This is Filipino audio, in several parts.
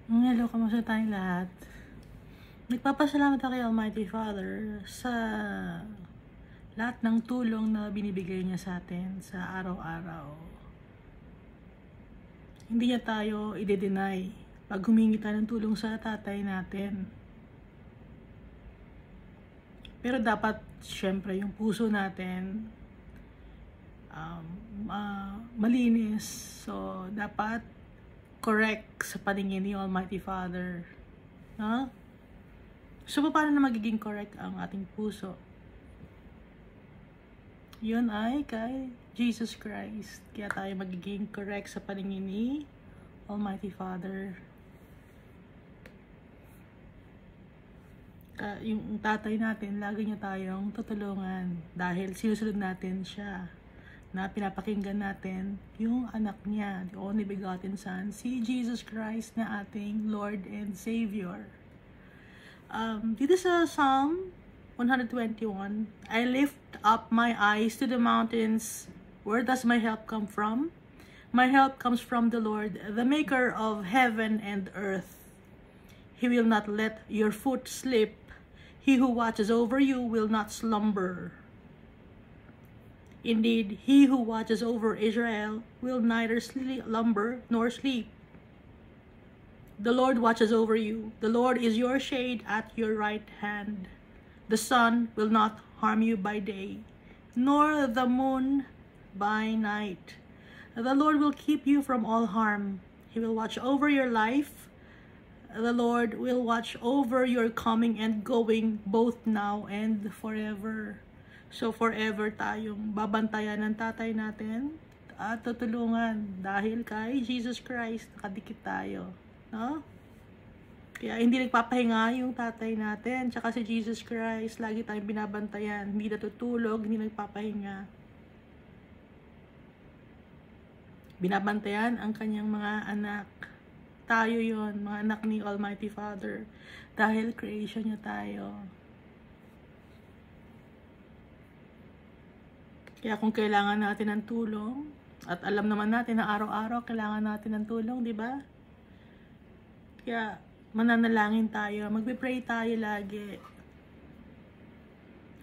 Hello, kamusta tayong lahat? Nagpapasalamat ako kay Almighty Father sa lahat ng tulong na binibigay niya sa atin sa araw-araw. Hindi niya tayo i-deny pag humingi tayo ng tulong sa tatay natin. Pero dapat, syempre, yung puso natin malinis. So, dapat correct sa paningin ni Almighty Father. Huh? So, paano na magiging correct ang ating puso? Yun ay kay Jesus Christ. Kaya tayo magiging correct sa paningin ni Almighty Father. Yung tatay natin, lagi niya tayong tutulungan dahil sinusunod natin siya, na pinapakinggan natin yung anak niya, the only begotten Son, si Jesus Christ na ating Lord and Savior. Dito sa Psalm 121, I lift up my eyes to the mountains. Where does my help come from? My help comes from the Lord, the maker of heaven and earth. He will not let your foot slip. He who watches over you will not slumber. Indeed, he who watches over Israel will neither slumber nor sleep. The Lord watches over you. The Lord is your shade at your right hand. The sun will not harm you by day, nor the moon by night. The Lord will keep you from all harm. He will watch over your life. The Lord will watch over your coming and going, both now and forever. So forever tayong babantayan ng tatay natin at tutulungan dahil kay Jesus Christ nakadikit tayo, no? Kaya hindi nagpapahinga yung tatay natin, tsaka si Jesus Christ, lagi tayong binabantayan, hindi natutulog, hindi nagpapahinga. Binabantayan ang kanyang mga anak. Tayo yon, mga anak ni Almighty Father, dahil creation niya tayo. Kaya kung kailangan natin ng tulong, at alam naman natin na araw-araw kailangan natin ng tulong, di ba? Kaya mananalangin tayo, magbe-pray tayo lagi.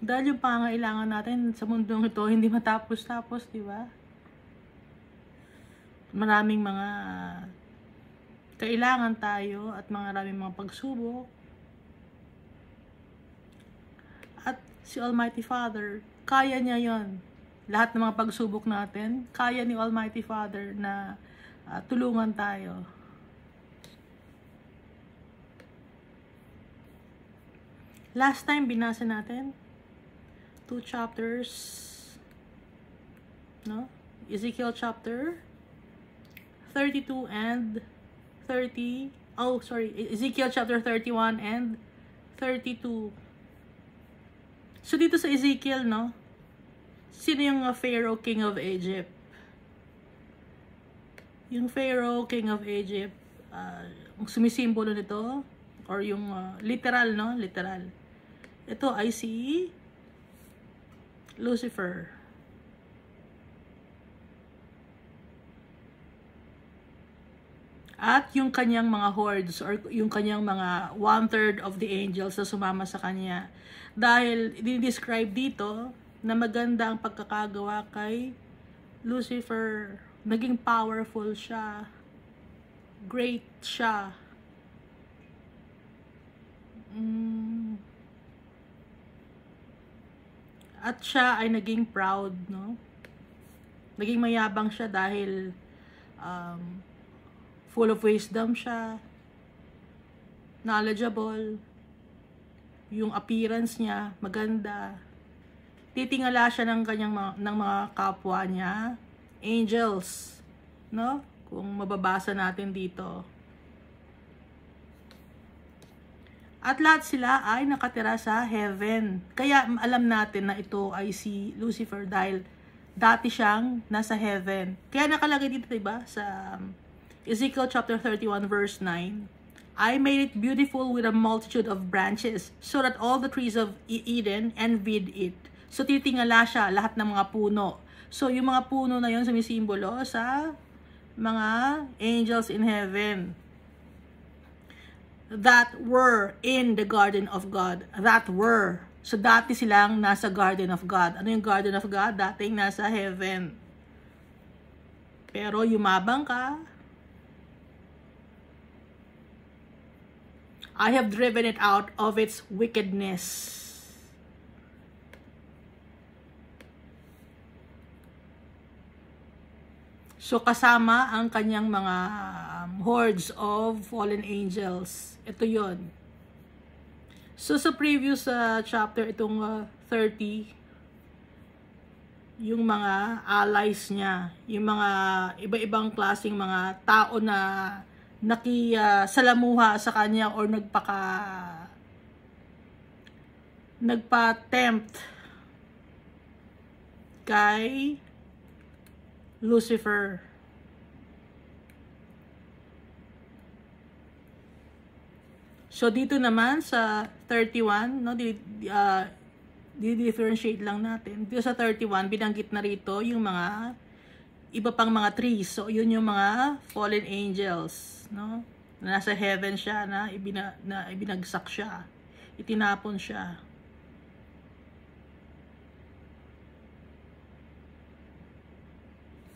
Dahil yung pangailangan natin sa mundong ito hindi matapos-tapos, di ba? Maraming mga kailangan tayo at maraming mga pagsubok. At si Almighty Father, kaya niya yon. Lahat ng mga pagsubok natin, kaya ni Almighty Father na tulungan tayo. Last time binasa natin 2 chapters, no? Ezekiel chapter 32 and 30. Oh, sorry. Ezekiel chapter 31 and 32. So dito sa Ezekiel, no? Sino yung Pharaoh, King of Egypt? Yung Pharaoh, King of Egypt, sumisimbolo nito, or yung literal, no? Literal. Ito ay si Lucifer. At yung kanyang mga hordes, or yung kanyang mga 1/3 of the angels na sumama sa kanya. Dahil dinidescribe dito na maganda ang pagkakagawa kay Lucifer. Naging powerful siya. Great siya. At siya ay naging proud, no? Naging mayabang siya dahil full of wisdom siya. Knowledgeable. Yung appearance niya, maganda. Titingala siya ng ng mga kapwa niya, angels, no? Kung mababasa natin dito. At lahat sila ay nakatira sa heaven. Kaya alam natin na ito ay si Lucifer dahil dati siyang nasa heaven. Kaya nakalagay dito, diba, sa Ezekiel chapter 31 verse 9. I made it beautiful with a multitude of branches, so that all the trees of Eden envied it. So titingala siya lahat ng mga puno. So yung mga puno na yun sumisimbolo sa mga angels in heaven. that were in the garden of God. That were. So, dati silang nasa garden of God. Ano yung garden of God? Dating nasa heaven. Pero yumabang ka. I have driven it out of its wickedness. So, kasama ang kanyang mga hordes of fallen angels. Ito yon. So, sa previous chapter, itong 30, yung mga allies niya, yung mga iba-ibang klaseng mga tao na nakisalamuha sa kanya or nagpa-tempt kay Lucifer. So, dito naman sa 31, no, di-differentiate lang natin. Dito sa 31, binanggit na rito yung mga iba pang mga trees. So, yun yung mga fallen angels, no? Nasa heaven siya, na ibinagsak siya. Itinapon siya.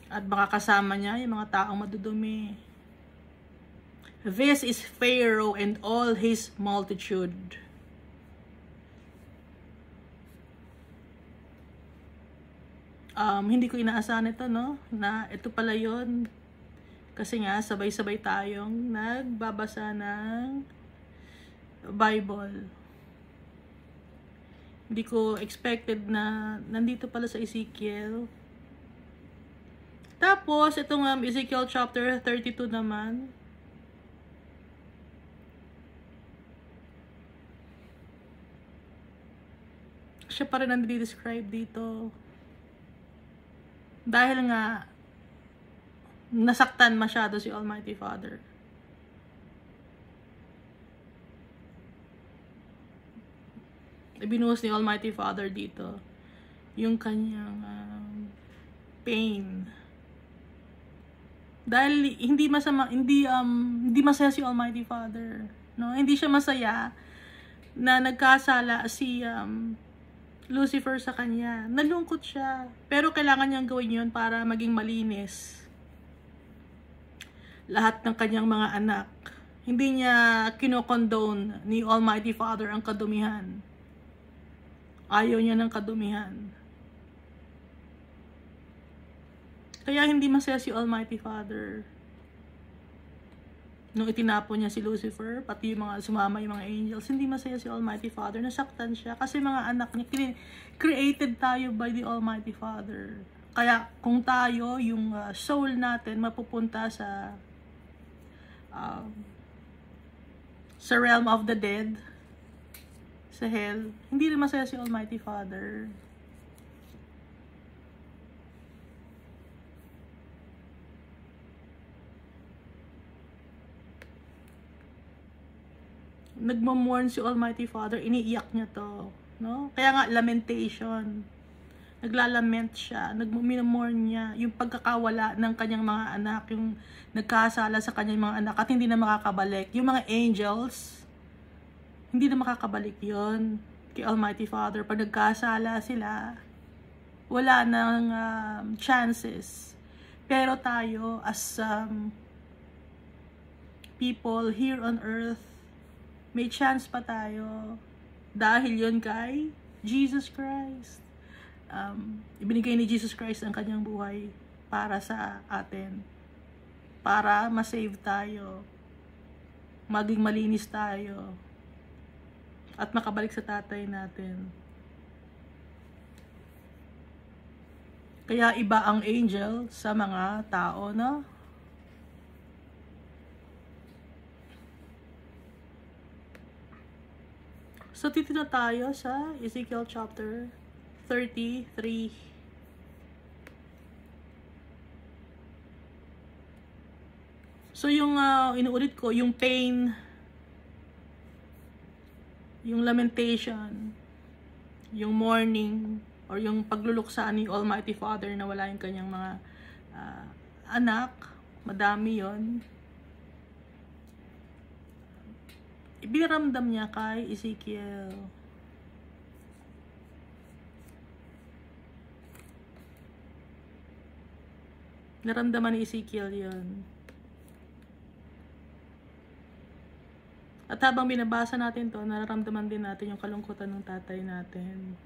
At makakasama niya yung mga taong madudumi. This is Pharaoh and all his multitude. Hindi ko inaasahan ito, no? Na ito pala yun. Kasi nga, sabay-sabay tayong nagbabasa ng Bible. Hindi ko expected na nandito pala sa Ezekiel. Tapos, itong Ezekiel chapter 32 naman. Siya pa rin ang describe dito. Dahil nga, nasaktan masyado si Almighty Father. Ibinuhos ni Almighty Father dito yung kanyang pain. Dahil hindi masaya si Almighty Father, no? Hindi siya masaya na nagkasala si Lucifer sa kanya. Nalungkot siya. Pero kailangan niyang gawin yun para maging malinis lahat ng kanyang mga anak. Hindi niya kinokondone ni Almighty Father ang kadumihan. Ayaw niya ng kadumihan. Kaya hindi masaya si Almighty Father nung itinapon niya si Lucifer, pati yung mga sumama yung mga angels. Hindi masaya si Almighty Father. Nasaktan siya kasi mga anak niya, created tayo by the Almighty Father. Kaya kung tayo, yung soul natin mapupunta sa realm of the dead, sa hell, hindi rin masaya si Almighty Father. Nagmamorn si Almighty Father, iniiyak niya to, no? Kaya nga lamentation. Naglalament siya, nagmamorn niya yung pagkakawala ng kanyang mga anak, yung nagkasala sa kanyang mga anak at hindi na makakabalik. Yung mga angels, hindi na makakabalik yon kay Almighty Father. Pag nagkasala sila, wala nang chances. Pero tayo, as people here on earth, may chance pa tayo. Dahil yun kay Jesus Christ. Ibinigay ni Jesus Christ ang kanyang buhay para sa atin. Para masave tayo. Maging malinis tayo. At makabalik sa tatay natin. Kaya iba ang angel sa mga tao, no? So, dito na tayo sa Ezekiel chapter 33. So, yung inuulit ko, yung pain, yung lamentation, yung mourning, or yung pagluluksa ni Almighty Father na wala yung kanyang mga anak, madami yon. Ibiramdam niya kay Ezekiel. Naramdaman ni Ezekiel yun. At habang binabasa natin to, nararamdaman din natin yung kalungkutan ng tatay natin.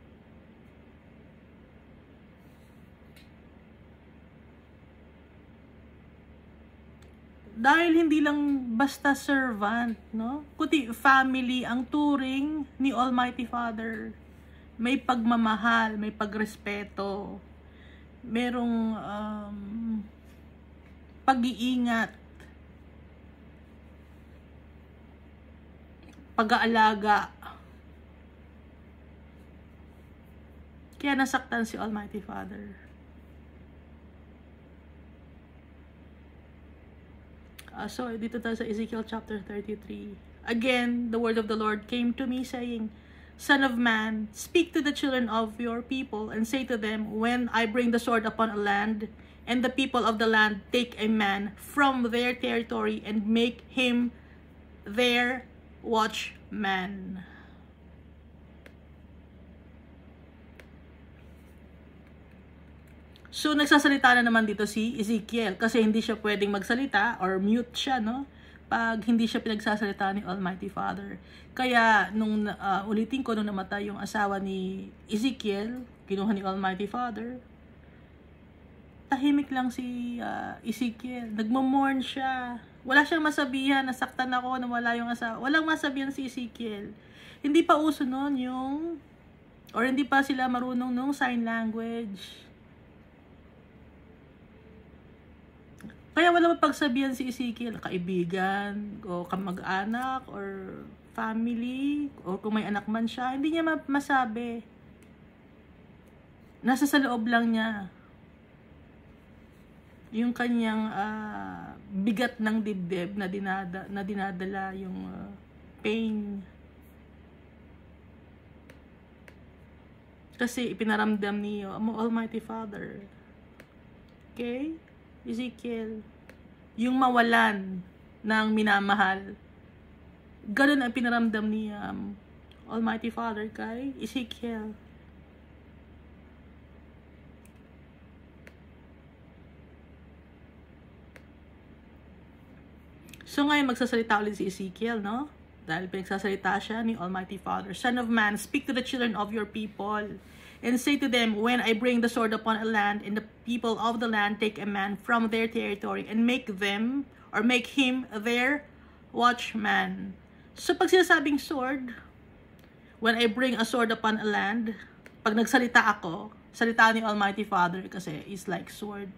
Dahil hindi lang basta servant, no? Kundi family ang turing ni Almighty Father. May pagmamahal, may pagrespeto, merong pag-iingat, pag-aalaga. Kaya nasaktan si Almighty Father. So, dito tayo sa Ezekiel chapter 33. Again, the word of the Lord came to me saying, Son of man, speak to the children of your people and say to them, when I bring the sword upon a land, and the people of the land take a man from their territory and make him their watchman. So, nagsasalita na naman dito si Ezekiel kasi hindi siya pwedeng magsalita or mute siya, no? Pag hindi siya pinagsasalita ni Almighty Father. Kaya, nung ulitin ko, nung namatay yung asawa ni Ezekiel, kinuha ni Almighty Father, tahimik lang si Ezekiel. Nagmo-mourn siya. Wala siyang masabihan, nasaktan ako, nawala yung asawa. Walang masabihan si Ezekiel. Hindi pa uso nun yung, or hindi pa sila marunong nung sign language. Kaya wala mapagsabihan si Ezekiel, kaibigan, o kamag-anak, or family, o kung may anak man siya, hindi niya masabi. Nasa sa loob lang niya. Yung kanyang bigat ng dibdib na dinadala yung pain. Kasi ipinaramdam niyo, Almighty Father. Okay? Ezekiel, yung mawalan ng minamahal, ganun ang pinaramdam ni Almighty Father kay Ezekiel. So ngayon magsasalita ulit si Ezekiel, no? Dahil pinagsasalita siya ni Almighty Father. Son of man, speak to the children of your people, and say to them, when I bring the sword upon a land, and the people of the land take a man from their territory, and make them, or make him their watchman. So pag sinasabing sword, when I bring a sword upon a land, pag nagsalita ako, salita ni Almighty Father kasi is like sword.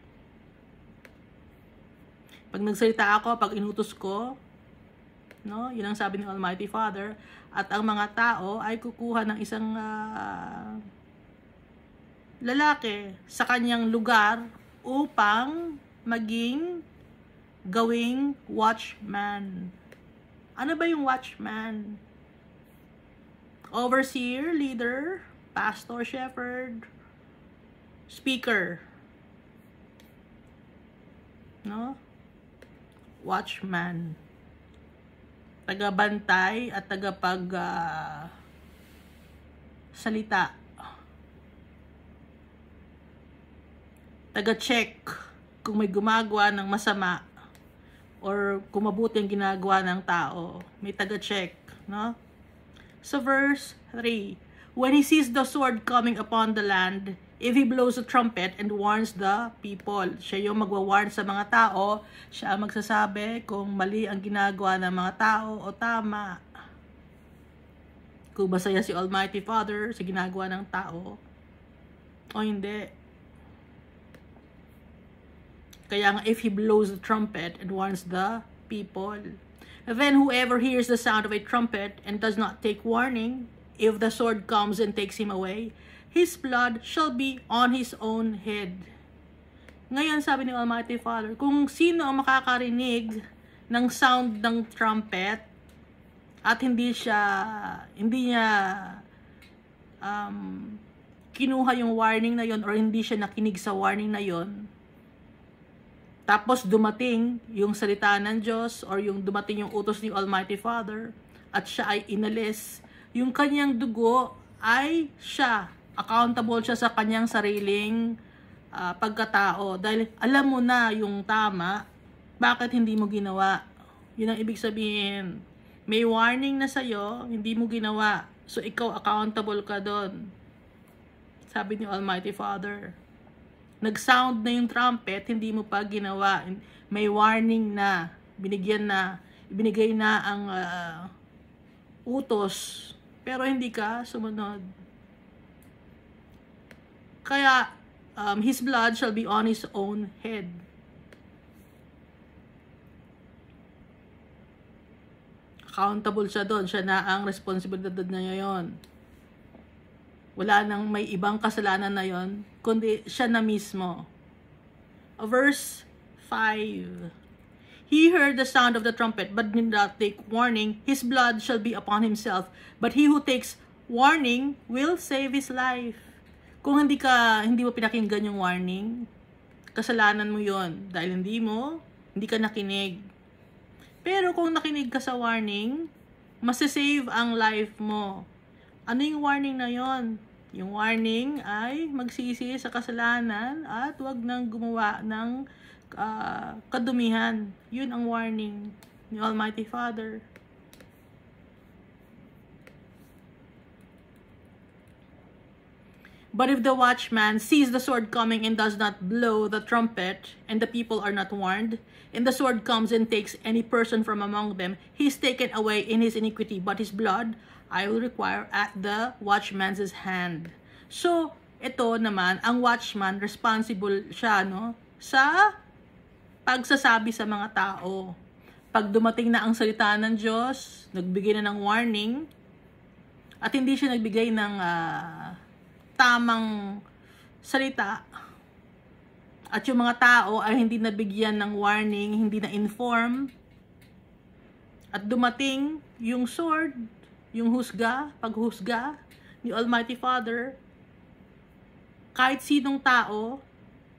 Pag nagsalita ako, pag inutos ko, no, yun ang sabi ni Almighty Father, at ang mga tao ay kukuha ng isang lalaki sa kanyang lugar upang gawing watchman. Ano ba yung watchman? Overseer, leader, pastor, shepherd, speaker. No? Watchman. Tagabantay at tagapag salita. Taga-check kung may gumagawa ng masama or kung mabuti ang ginagawa ng tao. May taga-check, no? So verse 3, when he sees the sword coming upon the land, if he blows a trumpet and warns the people, siya yung magwa-warn sa mga tao, siya ang magsasabi kung mali ang ginagawa ng mga tao o tama. Kung masaya si Almighty Father sa ginagawa ng tao o hindi. Kaya nga, if he blows the trumpet and warns the people, then whoever hears the sound of a trumpet and does not take warning, if the sword comes and takes him away, his blood shall be on his own head. Ngayon, sabi ni Almighty Father, kung sino ang makakarinig ng sound ng trumpet at hindi niya kinuha yung warning na yon or hindi siya nakinig sa warning na yon, tapos dumating yung salita ng Diyos or yung dumating yung utos ni Almighty Father at siya ay inalis. Yung kanyang dugo ay siya. Accountable siya sa kanyang sariling pagkatao. Dahil alam mo na yung tama, bakit hindi mo ginawa? Yun ang ibig sabihin. May warning na sa'yo, hindi mo ginawa. So, ikaw accountable ka doon. Sabi ni Almighty Father. Nag-sound na yung trumpet, hindi mo pa ginawa. May warning na, ibinigay na ang utos, pero hindi ka sumunod. Kaya, his blood shall be on his own head. Accountable siya doon. Siya na ang responsibilidad na ngayon. Wala nang may ibang kasalanan na yon, kundi siya na mismo. Verse 5. He heard the sound of the trumpet, but did not take warning. His blood shall be upon himself. But he who takes warning will save his life. Kung hindi mo pinakinggan yung warning, kasalanan mo yon dahil hindi ka nakinig. Pero kung nakinig ka sa warning, masasave ang life mo. Ano yung warning na yon? Yung warning ay magsisi sa kasalanan at wag nang gumawa ng kadumihan. Yun ang warning ni Almighty Father. But if the watchman sees the sword coming and does not blow the trumpet, and the people are not warned, and the sword comes and takes any person from among them, he is taken away in his iniquity, but his blood I will require at the watchman's hand. So, ito naman, ang watchman, responsible siya, no? Sa pagsasabi sa mga tao. Pag dumating na ang salita ng Diyos, nagbigay na ng warning, at hindi siya nagbigay ng tamang salita, at yung mga tao ay hindi nabigyan ng warning, hindi na-inform, at dumating yung sword, yung paghusga ni Almighty Father, kahit sinong tao,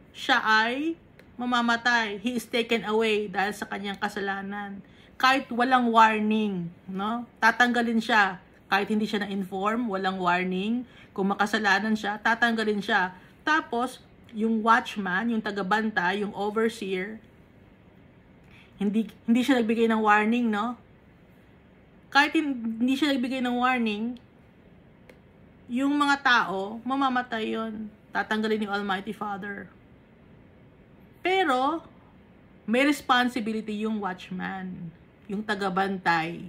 siya ay mamamatay. He is taken away dahil sa kanyang kasalanan. Kahit walang warning, no? Tatanggalin siya. Kahit hindi siya na-inform, walang warning. Kung makasalanan siya, tatanggalin siya. Tapos, yung watchman, yung tagabanta, yung overseer, hindi siya nagbigay ng warning, no? Kahit hindi siya nagbigay ng warning, yung mga tao, mamamatay yon. Tatanggalin ni Almighty Father. Pero, may responsibility yung watchman, yung tagabantay,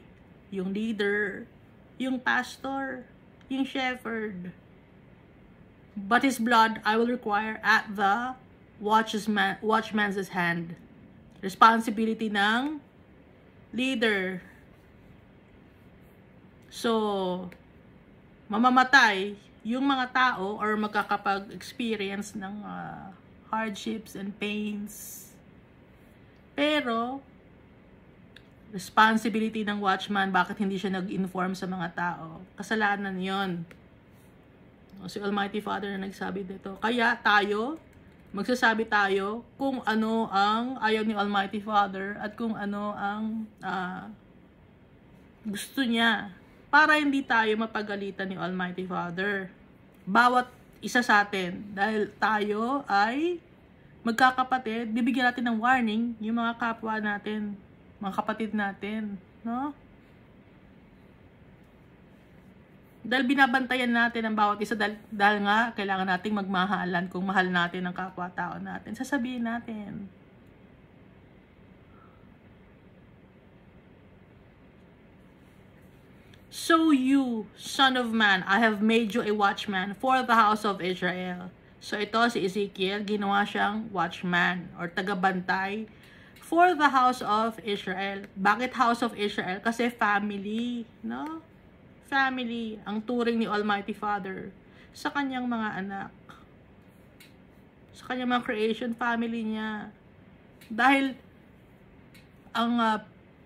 yung leader, yung pastor, yung shepherd. But his blood I will require at the watchman's hand. Responsibility ng leader. So, mamamatay yung mga tao or magkakapag-experience ng hardships and pains. Pero, responsibility ng watchman, bakit hindi siya nag-inform sa mga tao? Kasalanan yon. Si Almighty Father na nagsabi dito. Kaya magsasabi tayo kung ano ang ayaw ni Almighty Father at kung ano ang gusto niya. Para hindi tayo mapagalitan ni Almighty Father. Bawat isa sa atin, dahil tayo ay magkakapatid, bibigyan natin ng warning yung mga kapwa natin, mga kapatid natin, no? Dahil binabantayan natin ang bawat isa, dahil nga kailangan nating magmahalan kung mahal natin ang kapwa-tao natin. Sasabihin natin. So you, son of man, I have made you a watchman for the house of Israel. So ito si Ezekiel, ginawa siyang watchman or tagabantay for the house of Israel. Bakit house of Israel? Kasi family, no? Family, ang turing ni Almighty Father sa kanyang mga anak. Sa kanyang mga creation, family niya. Dahil ang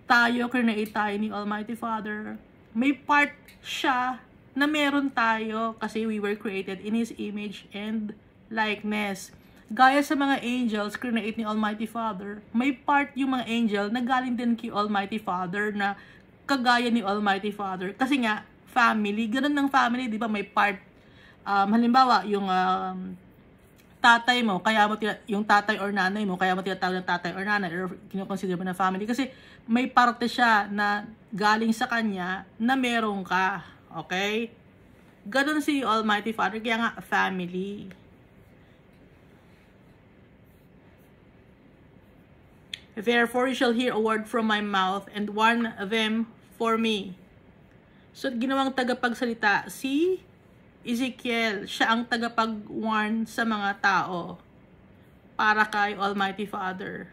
tayo, create tayo ni Almighty Father, may part siya na meron tayo kasi we were created in His image and likeness. Gaya sa mga angels, create ni Almighty Father, may part yung mga angel na galing din kay Almighty Father na kagaya ni Almighty Father. Kasi nga, family, ganun ng family, di ba? May part, halimbawa, yung tatay mo, kaya mo yung tatay or nanay mo, kaya mo tinatawag ng tatay or nanay, or kinukonsider mo na family. Kasi may parte siya na galing sa kanya na meron ka. Okay? Ganun si Almighty Father, kaya nga, family. Therefore, you shall hear a word from my mouth and warn them for me. So, ginawang tagapagsalita si Ezekiel. Siya ang tagapag-warn sa mga tao para kay Almighty Father.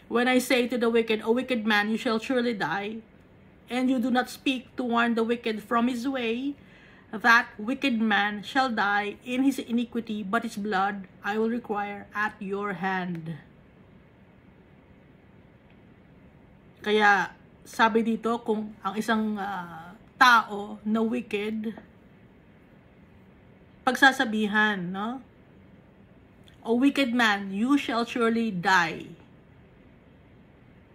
When I say to the wicked, O wicked man, you shall surely die, and you do not speak to warn the wicked from his way, that wicked man shall die in his iniquity, but his blood I will require at your hand. Kaya, sabi dito, kung ang isang tao na wicked, pagsasabihan, no? O wicked man, you shall surely die.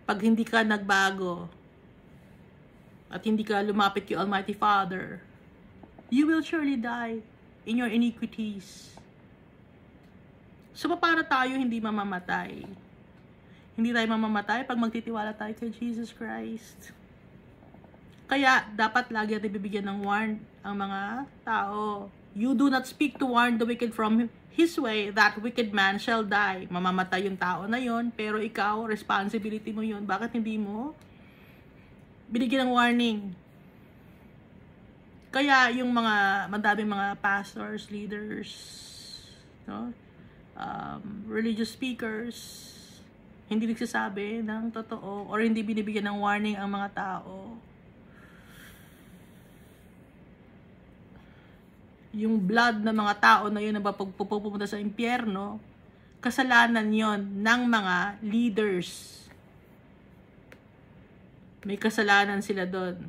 Pag hindi ka nagbago, at hindi ka lumapit kay Almighty Father, you will surely die in your iniquities. So, paano tayo hindi mamamatay? Hindi tayo mamamatay pag magtitiwala tayo kay Jesus Christ. Kaya, dapat lagi natin bibigyan ng warn ang mga tao. You do not speak to warn the wicked from his way, that wicked man shall die. Mamamatay yung tao na yon, pero ikaw, responsibility mo yon. Bakit hindi mo binigyan ng warning? Kaya yung madaming mga pastors, leaders, no? Religious speakers, hindi nagsasabi ng totoo or hindi binibigyan ng warning ang mga tao. Yung blood ng mga tao na yun na pupunta sa impyerno, kasalanan yon ng mga leaders. May kasalanan sila doon.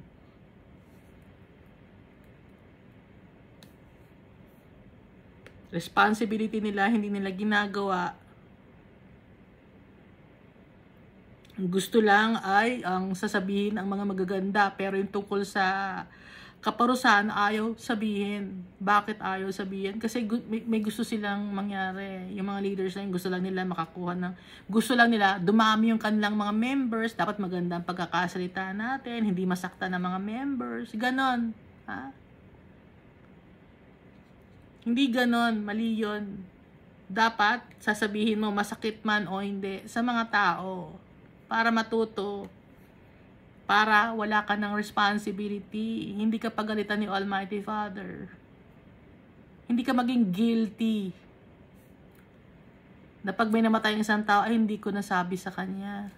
Responsibility nila, hindi nila ginagawa. Ang gusto lang ay ang sasabihin ang mga magaganda, pero yung tungkol sa kaparusahan ayaw sabihin. Bakit ayaw sabihin? Kasi may gusto silang mangyari. Yung mga leaders na yun, gusto lang nila makakuha ng, gusto lang nila dumami yung kanilang mga members. Dapat maganda ang pagkakasalita natin, hindi masakta ng mga members. Ganon. Ha? Hindi ganon, mali yun. Dapat, sasabihin mo masakit man o hindi sa mga tao para matuto, para wala ka ng responsibility. Hindi ka pagalitan ni Almighty Father. Hindi ka maging guilty na pag may namatay ng isang tao, ay hindi ko nasabi sa kanya.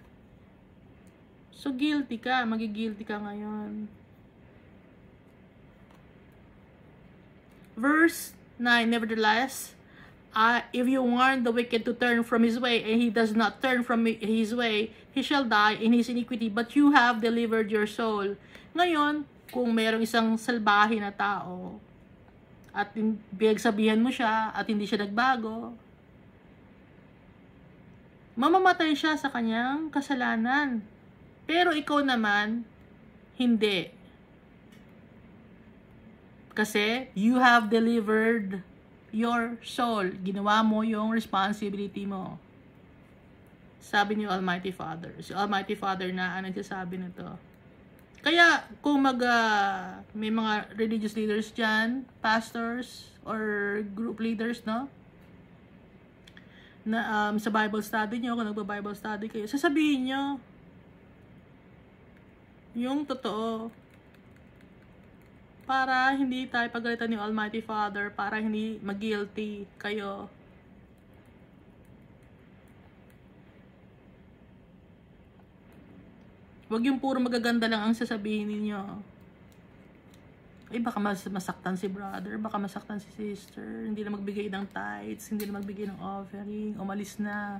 So guilty ka, magigilty ka ngayon. Verse 9, nevertheless, if you warn the wicked to turn from his way, and he does not turn from his way, he shall die in his iniquity, but you have delivered your soul. Ngayon, kung mayroong isang salbahe na tao, at pinagsabihan mo siya, at hindi siya nagbago, mamamatay siya sa kanyang kasalanan. Pero ikaw naman, hindi. Kasi, you have delivered your soul. Ginawa mo yung responsibility mo. Sabi ni Almighty Father. Si Almighty Father na ang nagsasabi nito. Kaya, kung may mga religious leaders dyan, pastors, or group leaders, no? Na sa Bible study nyo, kung nagba-Bible study kayo, sasabihin nyo yung totoo. Para hindi tayo pagalitan ni Almighty Father, para hindi mag-guilty kayo. Huwag yung puro magaganda lang ang sasabihin ninyo. Ay, baka masaktan si brother, baka masaktan si sister, hindi na magbigay ng tithes, hindi na magbigay ng offering, umalis na.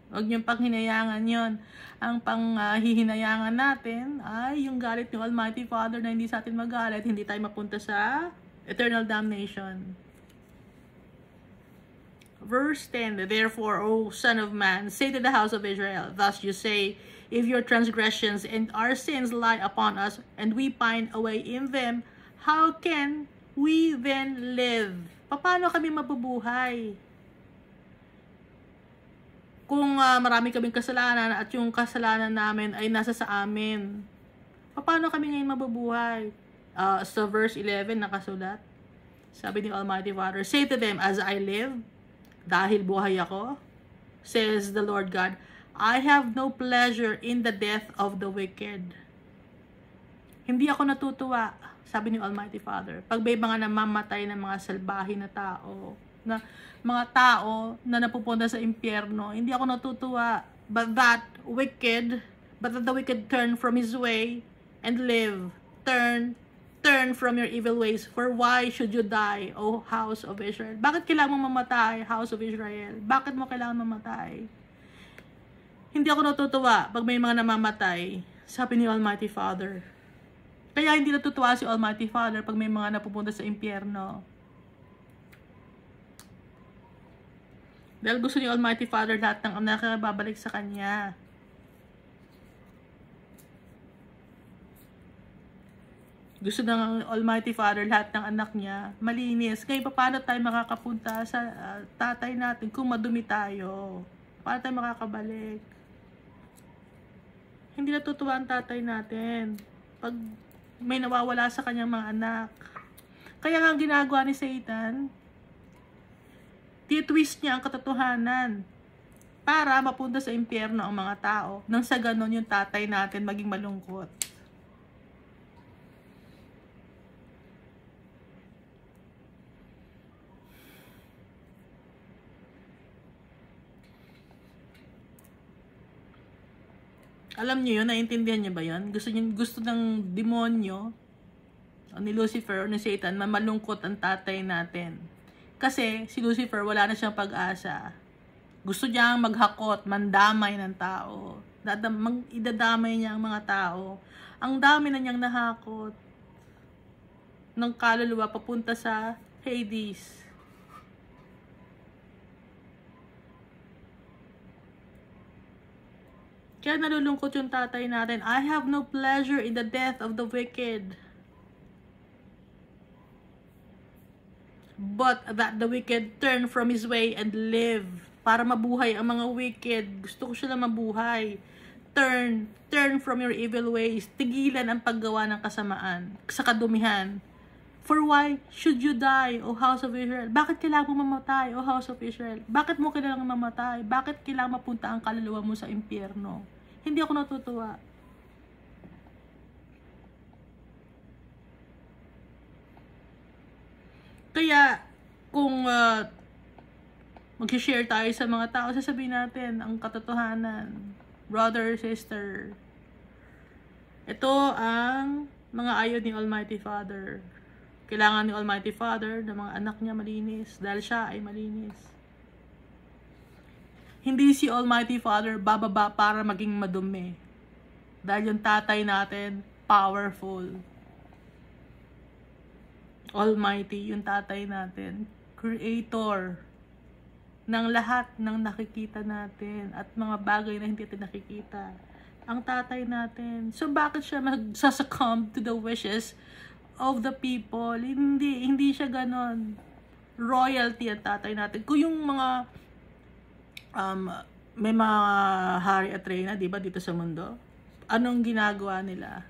Huwag niyong panghinayangan yon. Ang panghihinayangan natin ay yung galit ni Almighty Father na hindi sa atin magalit, hindi tayo mapunta sa eternal damnation. Verse 10, therefore, O son of man, say to the house of Israel, thus you say, if your transgressions and our sins lie upon us, and we pine away in them, how can we then live? Paano kami mabubuhay? Kung marami kaming kasalanan at yung kasalanan namin ay nasa sa amin, paano kami ngayon mabubuhay? Sa verse 11 nakasulat, sabi ni Almighty Father, say to them, as I live, dahil buhay ako, says the Lord God, I have no pleasure in the death of the wicked. Hindi ako natutuwa, sabi ni Almighty Father, pag may mga namamatay ng mga salbahe na tao, na mga tao na napupunta sa impyerno, hindi ako natutuwa, but that the wicked turn from his way and live. Turn from your evil ways, for why should you die, O house of Israel? Bakit kailangan mo mamatay, house of Israel? Bakit mo kailangan mamatay? Hindi ako natutuwa pag may mga namamatay, sabi ni Almighty Father. Kaya hindi natutuwa si Almighty Father pag may mga napupunta sa impyerno. Dahil gusto ni Almighty Father lahat ng anak na babalik sa Kanya. Gusto ng Almighty Father lahat ng anak niya malinis. Ngayon, paano tayo makakapunta sa tatay natin kung madumi tayo? Paano tayo makakabalik? Hindi natutuwa ang tatay natin pag may nawawala sa kanyang mga anak. Kaya nga ang ginagawa ni Satan, titwist niya ang katotohanan para mapunta sa impyerno ang mga tao. Nang sa ganon yung tatay natin maging malungkot. Alam niyo yun? Naiintindihan niyo ba yun? Gusto ng demonyo, ni Lucifer o ni Satan, mamalungkot ang tatay natin. Kasi si Lucifer, wala na siyang pag-asa. Gusto niyang maghakot, mandamay ng tao. Idadamay niya ang mga tao. Ang dami na niyang nahakot ng kaluluwa papunta sa Hades. Kaya nalulungkot yung tatay natin. I have no pleasure in the death of the wicked, but that the wicked turn from his way and live. Para mabuhay ang mga wicked. Gusto ko sila mabuhay. Turn from your evil ways. Tigilan ang paggawa ng kasamaan sa kadumihan. For why should you die, O house of Israel? Bakit kailangan mo mamatay, O house of Israel? Bakit mo kailangan mamatay? Bakit kailangan mapunta ang kaluluwa mo sa impyerno? Hindi ako natutuwa. Kaya, kung mag-share tayo sa mga tao, sasabihin natin ang katotohanan. Brother, sister, ito ang mga ayaw ni Almighty Father. Kailangan ni Almighty Father na mga anak niya malinis dahil siya ay malinis. Hindi si Almighty Father bababa para maging madumi. Dahil yung tatay natin, powerful. Almighty, yung tatay natin, creator ng lahat ng nakikita natin at mga bagay na hindi natin nakikita. Ang tatay natin. So bakit siya magsasuccumb to the wishes of the people? Hindi siya ganon. Royalty ang tatay natin. Kung yung mga may mga hari at reyna, di ba, dito sa mundo, anong ginagawa nila?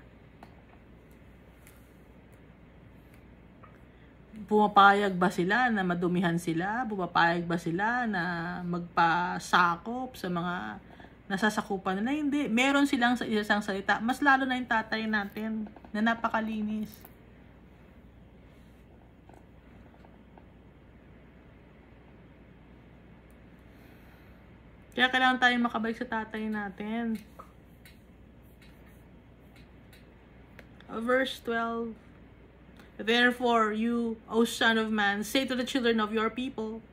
Pumapayag ba sila na madumihan sila? Pumapayag ba sila na magpasakop sa mga nasasakupan nila? Hindi. Meron silang sa isang salita. Mas lalo na yung tatay natin na napakalinis. Kaya kailangan tayong makabalik sa tatay natin. Verse 12. Therefore, you, O son of man, say to the children of your people,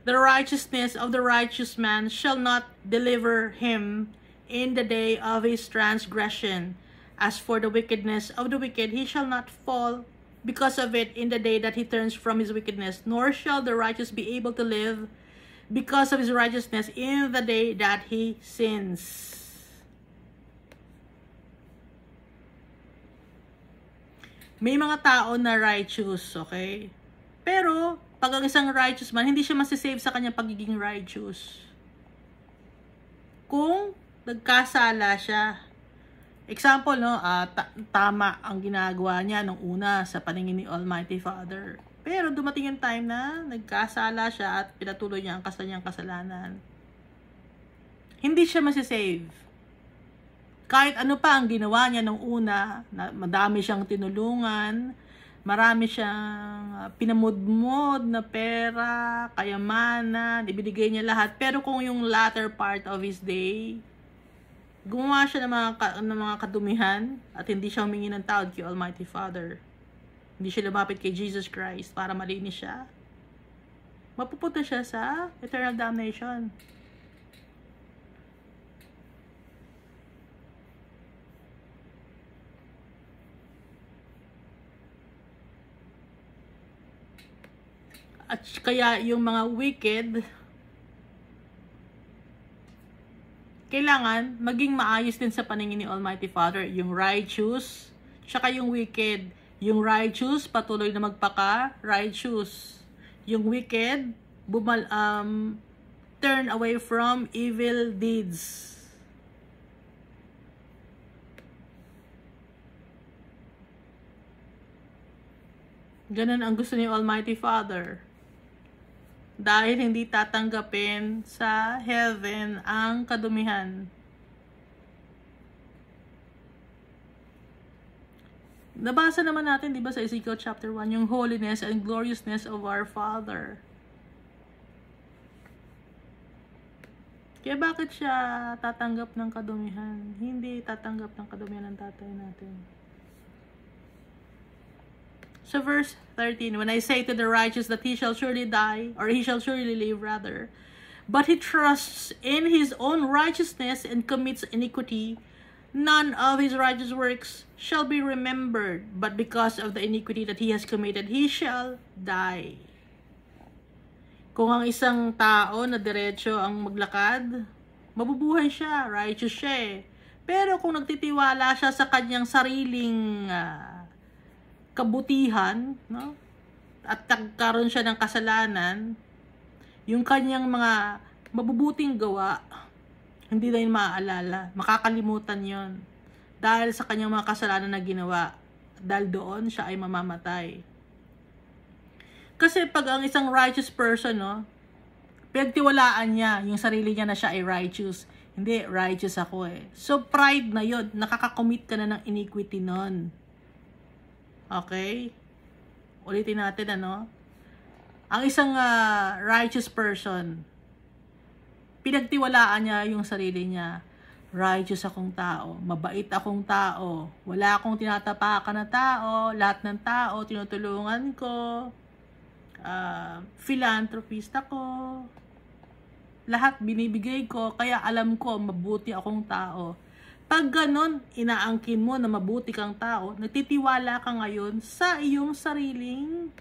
the righteousness of the righteous man shall not deliver him in the day of his transgression. As for the wickedness of the wicked, he shall not fall because of it in the day that he turns from his wickedness, nor shall the righteous be able to live because of his righteousness in the day that he sins. May mga tao na righteous, okay? Pero, pag ang isang righteous man, hindi siya masisave sa kanyang pagiging righteous. Kung nagkasala siya. Example, no, tama ang ginagawa niya nung una sa paningin ni Almighty Father. Pero dumating yung time na nagkasala siya at pinatuloy niya ang kanyang kasalanan. Hindi siya masisave. Kahit ano pa ang ginawa niya nung una, madami siyang tinulungan, marami siyang pinamudmod na pera, kayamanan, ibinigay niya lahat. Pero kung yung latter part of his day, gumawa siya ng mga kadumihan at hindi siya humingi ng tawad kay Almighty Father. Hindi siya lumapit kay Jesus Christ para malinis siya. Mapupunta siya sa eternal damnation. At kaya yung mga wicked, kailangan maging maayos din sa paningin ni Almighty Father. Yung righteous, tsaka yung wicked. Yung righteous, patuloy na magpaka-righteous. Yung wicked, turn away from evil deeds. Ganun ang gusto ni Almighty Father. Dahil hindi tatanggapin sa heaven ang kadumihan. Nabasa naman natin, di ba, sa Ezekiel chapter 1, yung holiness and gloriousness of our Father. Kaya bakit siya tatanggap ng kadumihan? Hindi tatanggap ng kadumihan ng tatay natin. So verse 13, when I say to the righteous that he shall surely die, or he shall surely live rather, but he trusts in his own righteousness and commits iniquity, none of his righteous works shall be remembered, but because of the iniquity that he has committed, he shall die. Kung ang isang tao na diretso ang maglakad, mabubuhay siya, righteous siya eh. Pero kung nagtitiwala siya sa kanyang sariling kabutihan, no? At nagkaroon siya ng kasalanan, yung kanyang mga mabubuting gawa, hindi na yun maaalala. Makakalimutan yon dahil sa kanyang mga kasalanan na ginawa. Dahil doon, siya ay mamamatay. Kasi pag ang isang righteous person, no, pinagtiwalaan niya yung sarili niya na siya ay righteous. Hindi, righteous ako eh. So, pride na yun. Nakakakommit ka na ng iniquity nun. Okay? Ulitin natin, ano? Ang isang righteous person, pinagtiwalaan niya yung sarili niya. Righteous akong tao. Mabait akong tao. Wala akong tinatapakan na tao. Lahat ng tao, tinutulungan ko. Philanthropist ako. Lahat binibigay ko. Kaya alam ko, mabuti akong tao. Pag ganon, inaangkin mo na mabuti kang tao, nagtitiwala ka ngayon sa iyong sariling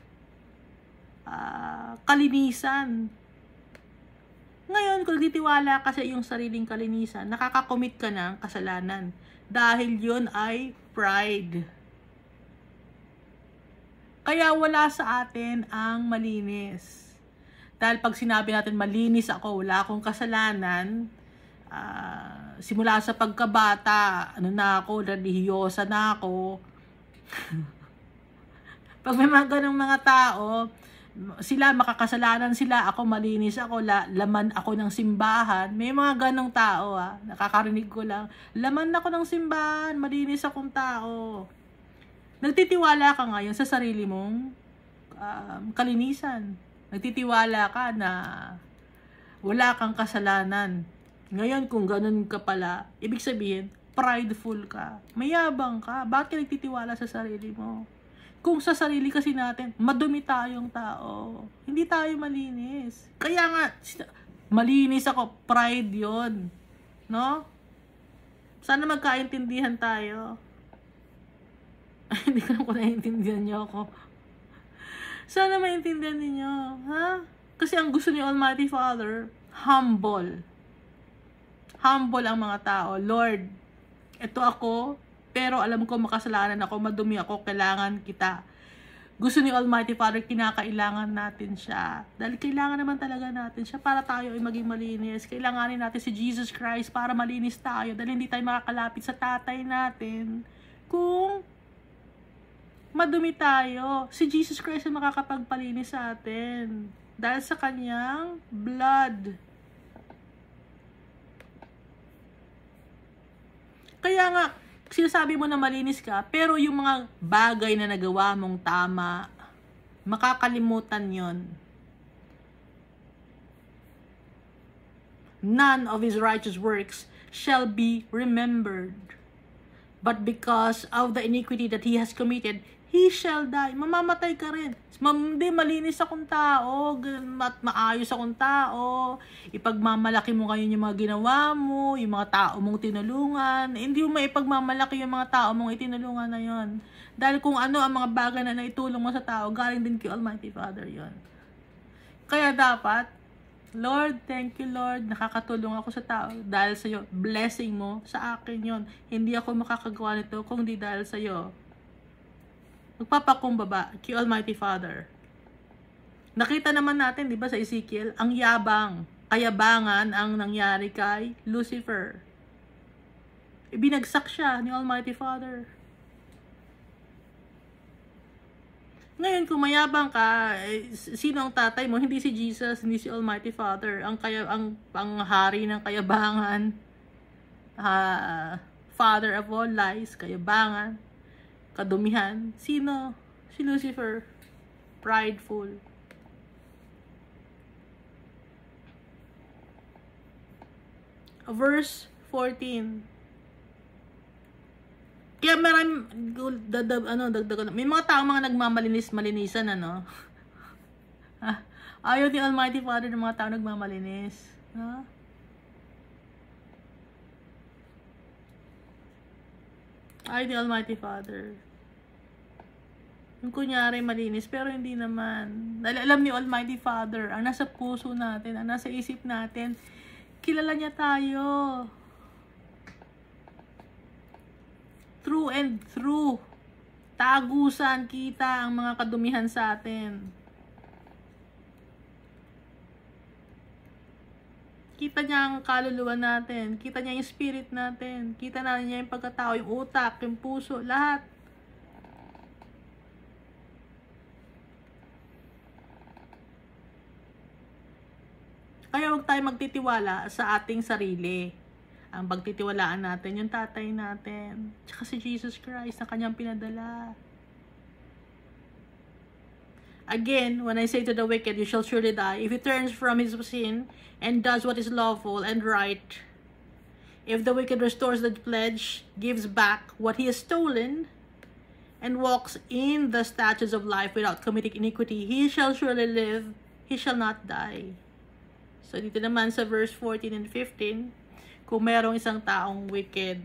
kalinisan. Ngayon, kung nagtitiwala ka sa iyong sariling kalinisan, nakakakomit ka ng kasalanan. Dahil yun ay pride. Kaya wala sa atin ang malinis. Dahil pag sinabi natin malinis ako, wala akong kasalanan, simula sa pagkabata, na ako, relihiyosa na ako. Pag may mga ganong mga tao, sila makakasalanan sila, ako malinis ako, laman ako ng simbahan. May mga ganong tao, nakakarinig ko lang, laman ako ng simbahan, malinis akong tao. Nagtitiwala ka ngayon sa sarili mong kalinisan. Nagtitiwala ka na wala kang kasalanan. Ngayon, kung ganun ka pala, ibig sabihin, prideful ka, mayabang ka. Bakit ka nagtitiwala sa sarili mo? Kung sa sarili kasi natin, madumi tayong tao. Hindi tayo malinis. Kaya nga, malinis ako, pride yon, no? Sana magkaintindihan tayo. Hindi ko lang kung naiintindihan niyo ako. Sana maintindihan ninyo, ha? Kasi ang gusto ni Almighty Father, humble. Humble ang mga tao. Lord, ito ako, pero alam ko makasalanan ako, madumi ako, kailangan kita. Gusto ni Almighty Father, kinakailangan natin siya. Dahil kailangan naman talaga natin siya para tayo ay maging malinis. Kailanganin natin si Jesus Christ para malinis tayo. Dahil hindi tayo makakalapit sa tatay natin kung madumi tayo. Si Jesus Christ ay makakapagpalinis sa atin. Dahil sa kanyang blood. Kaya nga, sinasabi mo na malinis ka, pero yung mga bagay na nagawa mong tama, makakalimutan yon. None of his righteous works shall be remembered. But because of the iniquity that he has committed, he shall die. Mamamatay ka rin. Hindi, malinis akong tao, maayos akong tao, ipagmamalaki mo kayo yung mga ginawa mo, yung mga tao mong tinulungan. Hindi mo maipagmamalaki yung mga tao mong itinulungan na yon. Dahil kung ano ang mga bagay na naitulong mo sa tao, galing din kay Almighty Father yon. Kaya dapat, Lord, thank you Lord, nakakatulong ako sa tao dahil sa'yo. Blessing mo sa akin yon. Hindi ako makakagawa nito kung di dahil sa'yo. Magpapakumbaba kay Almighty Father. Nakita naman natin, di ba, sa Ezekiel, ang kayabangan ang nangyari kay Lucifer. Ibinagsak siya ni Almighty Father. Ngayon, kung mayabang ka, sino ang tatay mo? Hindi si Jesus, hindi si Almighty Father. Ang hari ng kayabangan, Father of all lies, kayabangan, kadumihan. Sino? Si Lucifer. Prideful. Verse 14. Kaya may mga tao mga nagmamalinis-malinisan, ano? Ayaw ni Almighty Father ng mga tao nagmamalinis. Ha? Ayaw ni Almighty Father. Yung kunyari malinis, pero hindi naman. Dahil alam ni Almighty Father, ang nasa puso natin, ang nasa isip natin, kilala niya tayo. Through and through. Tagusan kita ang mga kadumihan sa atin. Kita niya ang kaluluwa natin. Kita niya yung spirit natin. Kita na niya yung pagkatao, yung utak, yung puso, lahat. Kaya huwag tayo magtitiwala sa ating sarili. Ang pagtitiwalaan natin, yung tatay natin. Tsaka si Jesus Christ na kanyang pinadala. Again, when I say to the wicked, you shall surely die, if he turns from his sin and does what is lawful and right. If the wicked restores the pledge, gives back what he has stolen, and walks in the statutes of life without committing iniquity, he shall surely live, he shall not die. So, dito naman sa verse 14 and 15, kung mayroong isang taong wicked,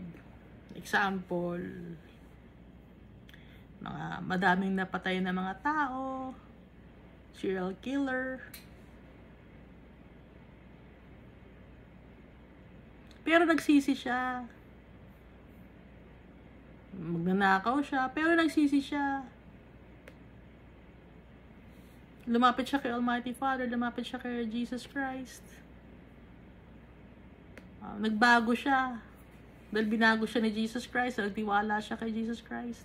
example, madaming napatay na mga tao, serial killer, pero nagsisi siya, magnanakaw siya, pero nagsisi siya, lumapit siya kay Almighty Father, lumapit siya kay Jesus Christ, nagbago siya, dahil binago siya ni Jesus Christ, nagtiwala siya kay Jesus Christ,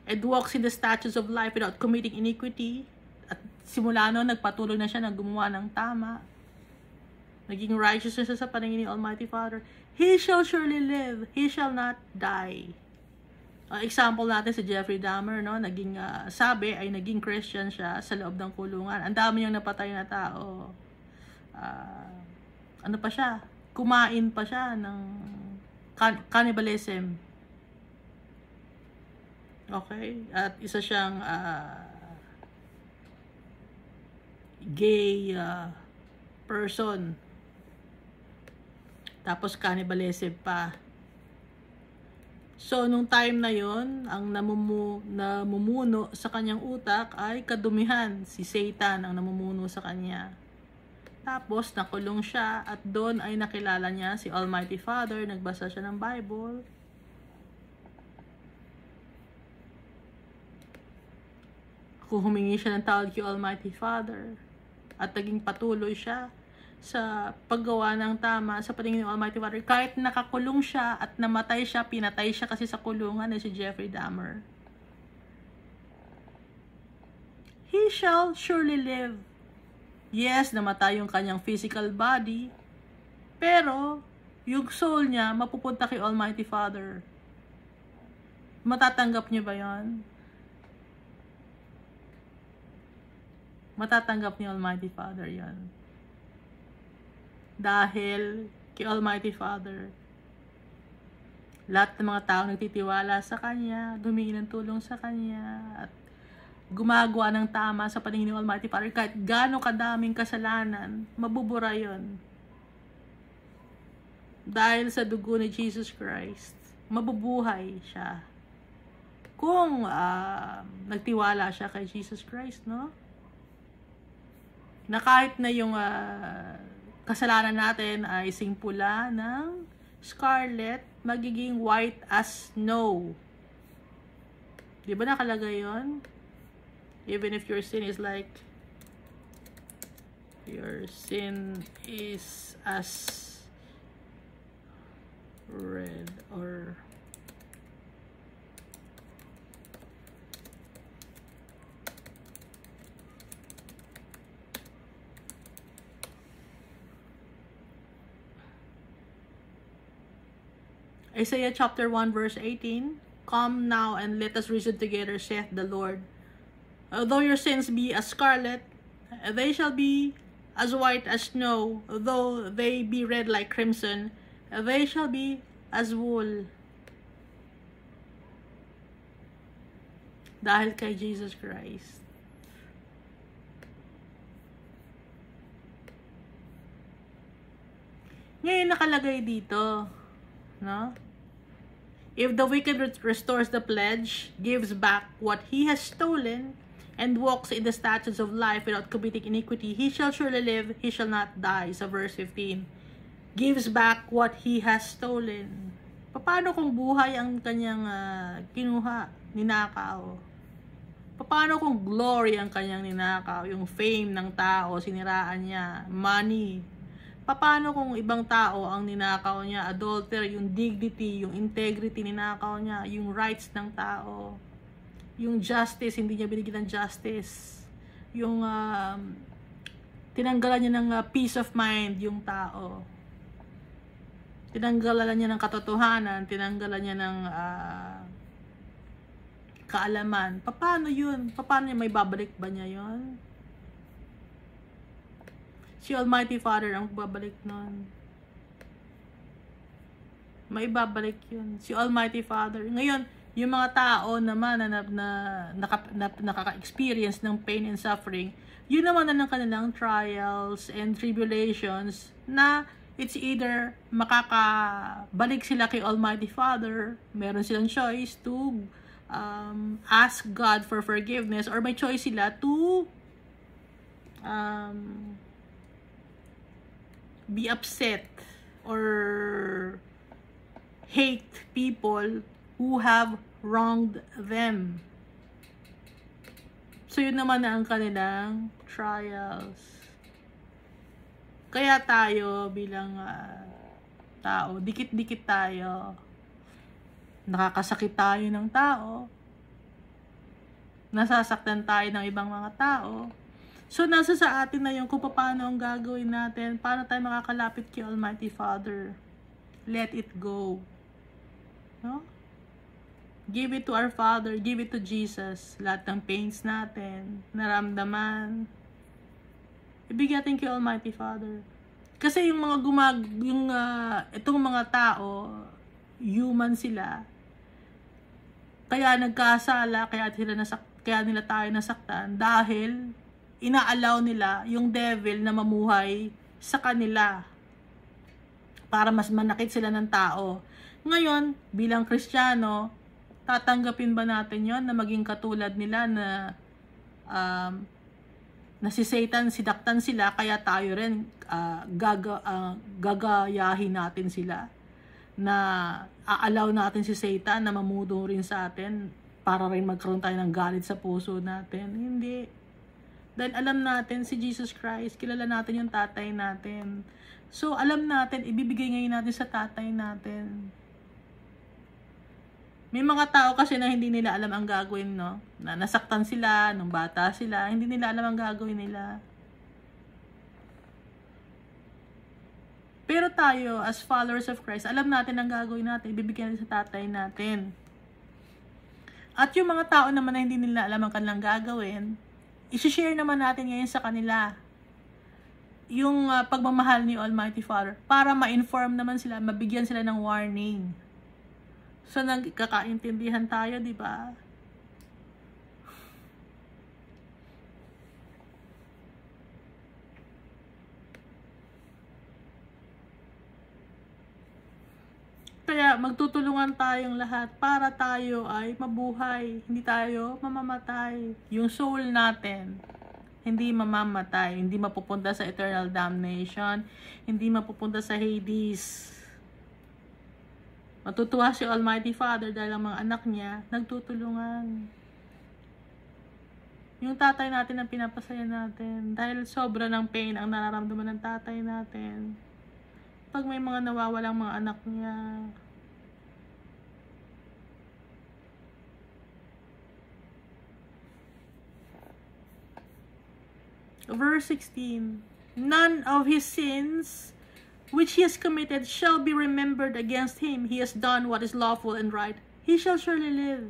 and walks in the statutes of life without committing iniquity. At simula noon, nagpatuloy na siya na gumawa ng tama. Naging righteous na siya sa paningin ni Almighty Father. He shall surely live. He shall not die. Example natin si Jeffrey Dahmer, no? Naging, sabi ay naging Christian siya sa loob ng kulungan. Ang dami niyang napatay na tao. Ano pa siya? Kumain pa siya ng cannibalism. Okay? At isa siyang gay person. Tapos cannibalism pa. So, nung time na yon, ang namumuno sa kanyang utak ay kadumihan. Si Satan ang namumuno sa kanya. Tapos, nakulong siya at doon ay nakilala niya si Almighty Father. Nagbasa siya ng Bible. Humingi siya ng tawad kay Almighty Father. At naging patuloy siya sa paggawa ng tama sa paningin ng Almighty Father. Kahit nakakulong siya at namatay siya, pinatay siya kasi sa kulungan na si Jeffrey Dahmer. He shall surely live. Yes, namatay yung kanyang physical body, pero yung soul niya mapupunta kay Almighty Father. Matatanggap niyo ba yon? Matatanggap ni Almighty Father yon. Dahil kay Almighty Father, lahat ng mga tao nagtitiwala sa Kanya, humingi ng tulong sa Kanya, at gumagawa ng tama sa paningin ng Almighty Father, kahit gaano kadaming kasalanan, mabubura yon. Dahil sa dugo ni Jesus Christ, mabubuhay siya. Kung nagtiwala siya kay Jesus Christ, no? Na kahit na yung kasalanan natin ay singpula ng scarlet, magiging white as snow. Di ba nakalagay yun? Even if your sin is like, your sin is as red or Isaiah chapter 1 verse 18, Come now and let us reason together, saith the Lord. Though your sins be as scarlet, they shall be as white as snow. Though they be red like crimson, they shall be as wool. Dahil kay Jesus Christ. Ngayon nakalagay dito, no? If the wicked restores the pledge, gives back what he has stolen, and walks in the statutes of life without committing iniquity, he shall surely live, he shall not die. Sa verse 15. Gives back what he has stolen. Paano kung buhay ang kanyang kinuha, ninakaw? Paano kung glory ang kanyang ninakaw? Yung fame ng tao, siniraan niya, money. Paano kung ibang tao ang ninakaw niya, adultery, yung dignity, yung integrity, ninakaw niya, yung rights ng tao, yung justice, hindi niya binigyan ng justice, yung tinanggalan niya ng peace of mind yung tao, tinanggalan niya ng katotohanan, tinanggalan niya ng kaalaman. Paano yun? Paano niya, may babalik ba niya yun? Si Almighty Father ang babalik nun. May babalik yun. Si Almighty Father. Ngayon, yung mga tao naman na nakaka-experience ng pain and suffering, yun naman na ng kanilang trials and tribulations na it's either makakabalik sila kay Almighty Father, meron silang choice to ask God for forgiveness, or may choice sila to be upset or hate people who have wronged them. So, yun naman na ang kanilang trials. Kaya tayo bilang tao, dikit-dikit tayo. Nakakasakit tayo ng tao. Nasasaktan tayo ng ibang mga tao. So, nasa sa atin na yung kung paano ang gagawin natin, paano tayo makakalapit kay Almighty Father. Let it go. No? Give it to our Father, give it to Jesus. Lahat ng pains natin, naramdaman, ibigay natin kay Almighty Father. Kasi yung mga itong mga tao, human sila. Kaya nagkasala, kaya nila tayo nasaktan dahil inaalaw nila yung devil na mamuhay sa kanila para mas manakit sila ng tao. Ngayon, bilang Kristiyano, tatanggapin ba natin yon na maging katulad nila na na si Satan, sidaktan sila, kaya tayo rin gagayahin natin sila, na aalaw natin si Satan na mamudo rin sa atin para rin magkaroon tayo ng galit sa puso natin? Hindi. Dahil alam natin si Jesus Christ, kilala natin yung tatay natin. So alam natin, ibibigay ngayon natin sa tatay natin. May mga tao kasi na hindi nila alam ang gagawin, no? Na nasaktan sila, nung bata sila, hindi nila alam ang gagawin nila. Pero tayo, as followers of Christ, alam natin ang gagawin natin, ibibigyan natin sa tatay natin. At yung mga tao naman na hindi nila alam ang kanilang gagawin, isi-share naman natin ngayon sa kanila yung pagmamahal ni Almighty Father para ma-inform naman sila, mabigyan sila ng warning. So, nagkakaintindihan tayo, di ba? Kaya, magtutulungan tayong lahat para tayo ay mabuhay. Hindi tayo mamamatay. Yung soul natin, hindi mamamatay. Hindi mapupunta sa eternal damnation. Hindi mapupunta sa Hades. Matutuwa si Almighty Father dahil ang mga anak niya nagtutulungan. Yung tatay natin ang pinapasaya natin dahil sobra ng pain ang nararamdaman ng tatay natin. Pag may mga nawawalang mga anak niya. Verse 16. None of his sins which he has committed shall be remembered against him. He has done what is lawful and right. He shall surely live.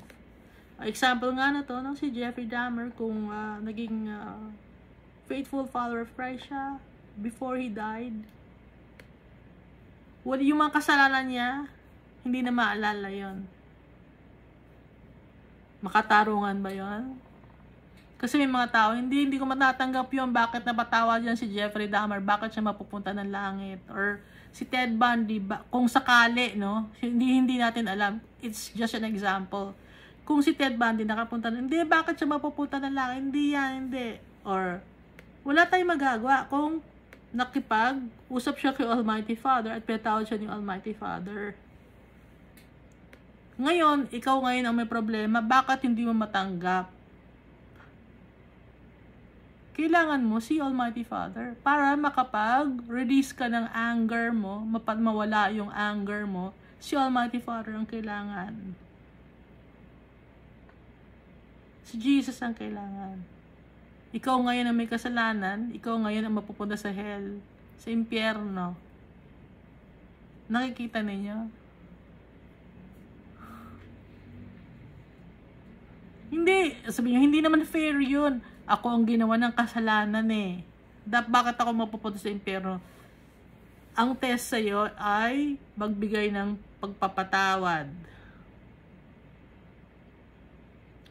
Example nga na to, no? Si Jeffrey Dahmer, kung naging faithful follower of Christ siya before he died. Yung mga kasalanan niya, hindi na maalala yon. Makatarungan ba yon? Kasi may mga tao, hindi ko matatanggap yun. Bakit napatawa dyan si Jeffrey Dahmer? Bakit siya mapupunta ng langit? Or si Ted Bundy, kung sakali, no? Hindi natin alam. It's just an example. Kung si Ted Bundy nakapunta hindi, bakit siya mapupunta ng langit? Hindi yan, hindi. Or, wala tayong magagawa. Kung nakipag-usap siya kay Almighty Father at pinatawad siya ng Almighty Father. Ngayon, ikaw ngayon ang may problema. Bakit hindi mo matanggap? Kailangan mo si Almighty Father para makapag-release ka ng anger mo, mawala yung anger mo. Si Almighty Father ang kailangan. Si Jesus ang kailangan. Ikaw ngayon ang may kasalanan, ikaw ngayon ang mapupunta sa hell, sa impyerno. Nakikita ninyo? Hindi, sabi niyo, hindi naman fair yun. Ako ang ginawa ng kasalanan eh. Bakit ako mapupunta sa impyerno? Ang test sa'yo ay magbigay ng pagpapatawad.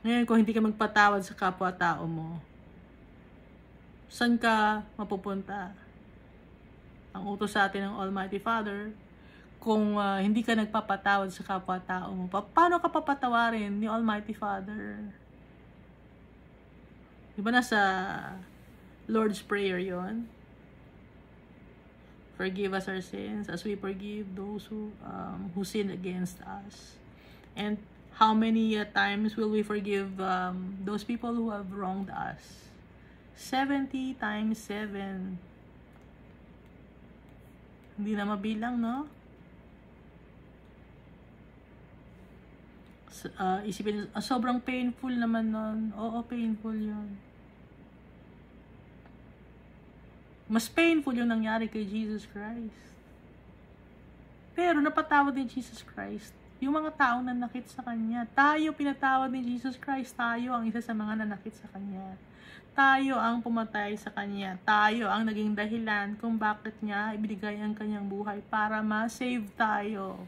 Ngayon, kung hindi ka magpatawad sa kapwa-tao mo, saan ka mapupunta? Ang utos sa atin ng Almighty Father, kung hindi ka nagpapatawad sa kapwa-tao mo, paano ka papatawarin ni Almighty Father? Diba nasa Lord's Prayer yon? Forgive us our sins as we forgive those who sin against us. And how many times will we forgive those people who have wronged us? 70 times 7. Hindi na mabilang, no? Isipin, sobrang painful naman nun. Oo, painful yun. Mas painful yung nangyari kay Jesus Christ. Pero napatawad ni Jesus Christ yung mga taong nanakit sa Kanya. Tayo pinatawad ni Jesus Christ. Tayo ang isa sa mga nanakit sa Kanya. Tayo ang pumatay sa Kanya. Tayo ang naging dahilan kung bakit Niya ibinigay ang Kanyang buhay para ma-save tayo.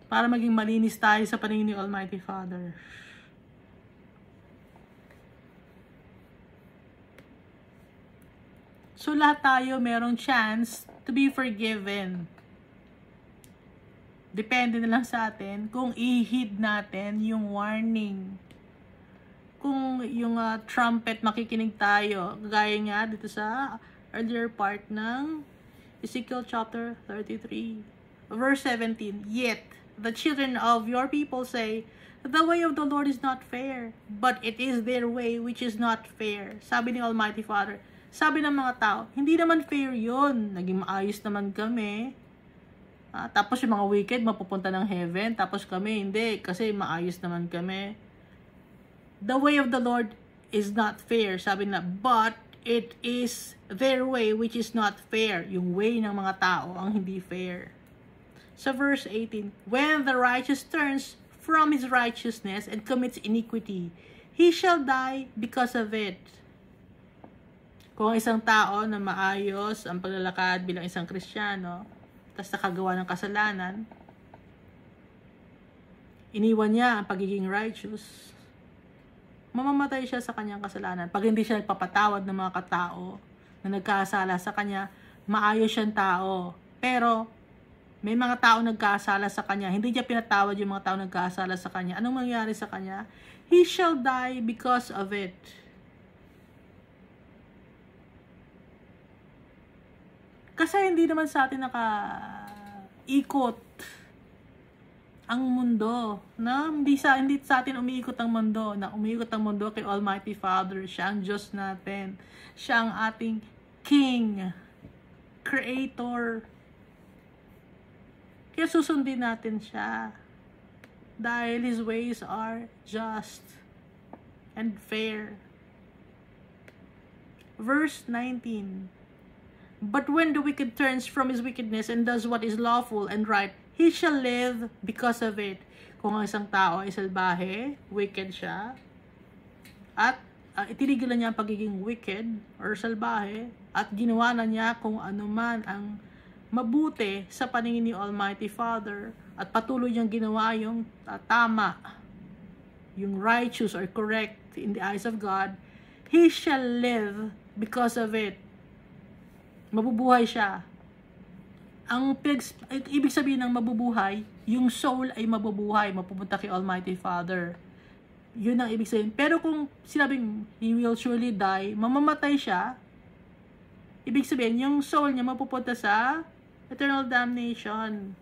Para maging malinis tayo sa paningin ni Almighty Father. So lahat tayo merong chance to be forgiven. Depende na lang sa atin kung i-heed natin yung warning. Kung yung trumpet makikinig tayo, gaya nga dito sa earlier part ng Ezekiel chapter 33, verse 17. Yet, the children of your people say, the way of the Lord is not fair, but it is their way which is not fair. Sabi ni Almighty Father, sabi ng mga tao, hindi naman fair yun. Naging maayos naman kami. Tapos yung mga wicked mapupunta ng heaven, tapos kami hindi, kasi maayos naman kami. The way of the Lord is not fair. Sabi na, but it is their way which is not fair. Yung way ng mga tao ang hindi fair. Sa verse 18, when the righteous turns from his righteousness and commits iniquity, he shall die because of it. Kung isang tao na maayos ang paglalakad bilang isang Kristiyano, tapos nakagawa ng kasalanan, iniwan niya ang pagiging righteous, mamamatay siya sa kanyang kasalanan. Pag hindi siya nagpapatawad ng mga katao na nagkasala sa kanya, maayos siyang tao. Pero, may mga tao nagkasala sa kanya, hindi niya pinatawad yung mga tao nagkasala sa kanya. Anong mangyari sa kanya? He shall die because of it. Kasi hindi naman sa atin naka-ikot ang mundo. Na? Hindi sa atin umiikot ang mundo. Na umiikot ang mundo kay Almighty Father. Siya ang Diyos natin. Siya ang ating King. Creator. Kaya susundin natin siya. Dahil His ways are just and fair. Verse 19. But when the wicked turns from his wickedness and does what is lawful and right, he shall live because of it. Kung ang isang tao ay salbahe, wicked siya, at itinigilan niya ang pagiging wicked or salbahe, at ginawa na niya kung ano man ang mabuti sa paningin ni Almighty Father, at patuloy niyang ginawa yung tama, yung righteous or correct in the eyes of God, he shall live because of it. Mabubuhay siya. Ibig sabihin ng mabubuhay, yung soul ay mabubuhay, mapupunta kay Almighty Father. Yun ang ibig sabihin. Pero kung sinabing he will surely die, mamamatay siya, ibig sabihin, yung soul niya mapupunta sa eternal damnation.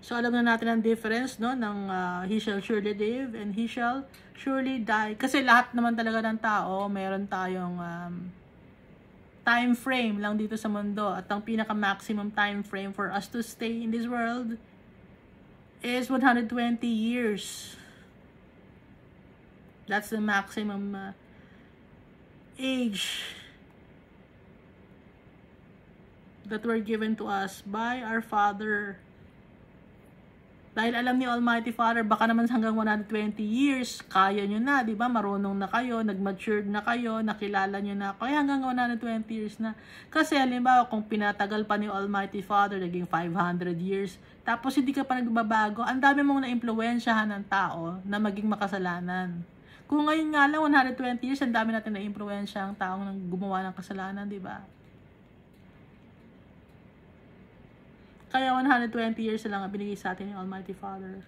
So, alam na natin ang difference, no, ng he shall surely live and he shall surely die. Kasi lahat naman talaga ng tao, meron tayong time frame lang dito sa mundo. At ang pinaka-maximum time frame for us to stay in this world is 120 years. That's the maximum age that were given to us by our Father. Dahil alam ni Almighty Father, baka naman hanggang 120 years, kaya nyo na, di ba? Marunong na kayo, nag-matured na kayo, nakilala nyo na, kaya hanggang 120 years na. Kasi halimbawa, kung pinatagal pa ni Almighty Father, naging 500 years, tapos hindi ka pa nagbabago, ang dami mong na-impluwensyahan ng tao na maging makasalanan. Kung ngayon nga lang, 120 years, ang dami natin na-impluwensya ang taong gumawa ng kasalanan, di ba? Kaya 120 years lang ang binigay sa atin ng Almighty Father.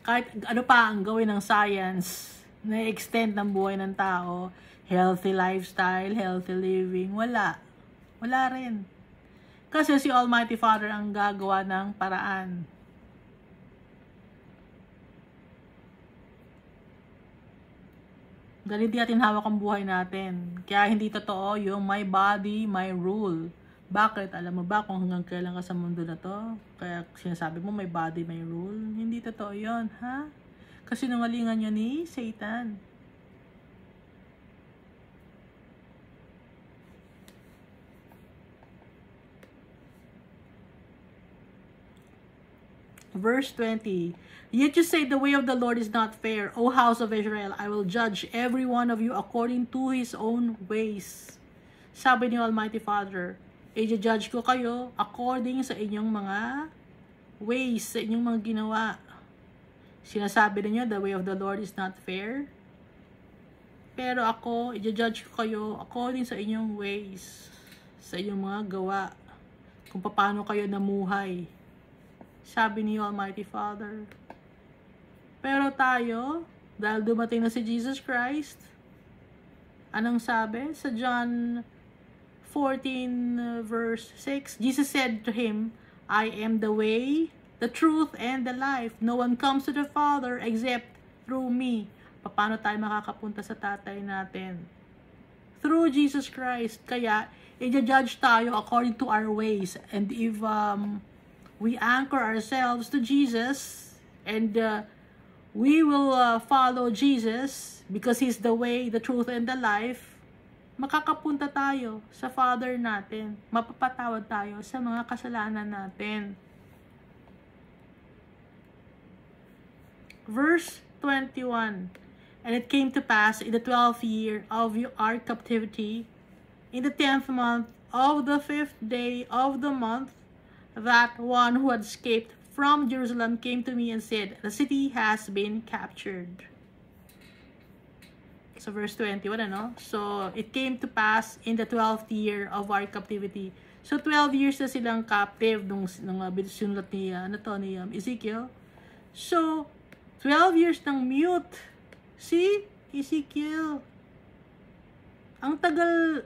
Kahit ano pa ang gawin ng science, na-extend ng buhay ng tao, healthy lifestyle, healthy living, wala. Wala rin. Kasi si Almighty Father ang gagawa ng paraan. Dahil hindi natin hawak ang buhay natin. Kaya hindi totoo yung my body, my rule. Bakit? Alam mo ba kung hanggang kailan ka sa mundo na to? Kaya sinasabi mo my body, my rule? Hindi totoo yun, ha? Kasi nungalingan yun ni Satan. Verse 20. Yet you say the way of the Lord is not fair. O house of Israel, I will judge every one of you according to his own ways. Sabi ni Almighty Father, i-judge ko kayo according sa inyong mga ways, sa inyong mga ginawa. Sinasabi ninyo, the way of the Lord is not fair. Pero ako, i-judge ko kayo according sa inyong ways, sa inyong mga gawa, kung paano kayo namuhay. Sabi ni Almighty Father. Pero tayo, dahil dumating na si Jesus Christ, anong sabi? Sa John 14 verse 6, Jesus said to him, I am the way, the truth, and the life. No one comes to the Father except through me. Paano tayo makakapunta sa tatay natin? Through Jesus Christ. Kaya, i-judge tayo according to our ways. And if we anchor ourselves to Jesus, and we will follow Jesus, because He's the way, the truth, and the life, makakapunta tayo sa Father natin. Mapapatawad tayo sa mga kasalanan natin. Verse 21. And it came to pass in the 12th year of our captivity, in the 10th month of the 5th day of the month, that one who had escaped from Jerusalem came to me and said, the city has been captured. So verse 21, ano? So it came to pass in the 12th year of our captivity. So 12 years na silang captive nung sinulat ni Ezekiel. So 12 years ng mute si Ezekiel. Ang tagal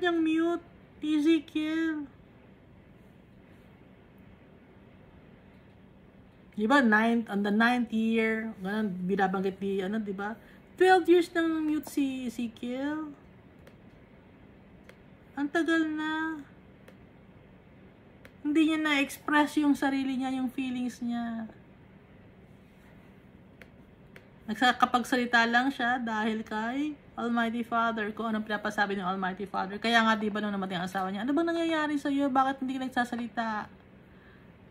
niyang mute Ezekiel. Diba, on the 9th year, ganun, binabanggit ni, diba? 12 years nang mute si Ezekiel. Ang tagal na. Hindi niya na-express yung sarili niya, yung feelings niya. Nakakapagsalita lang siya dahil kay Almighty Father, kung anong pinapasabi ng Almighty Father. Kaya nga, diba, nung namatay ang asawa niya, ano bang nangyayari sa'yo? Bakit hindi ka nagsasalita?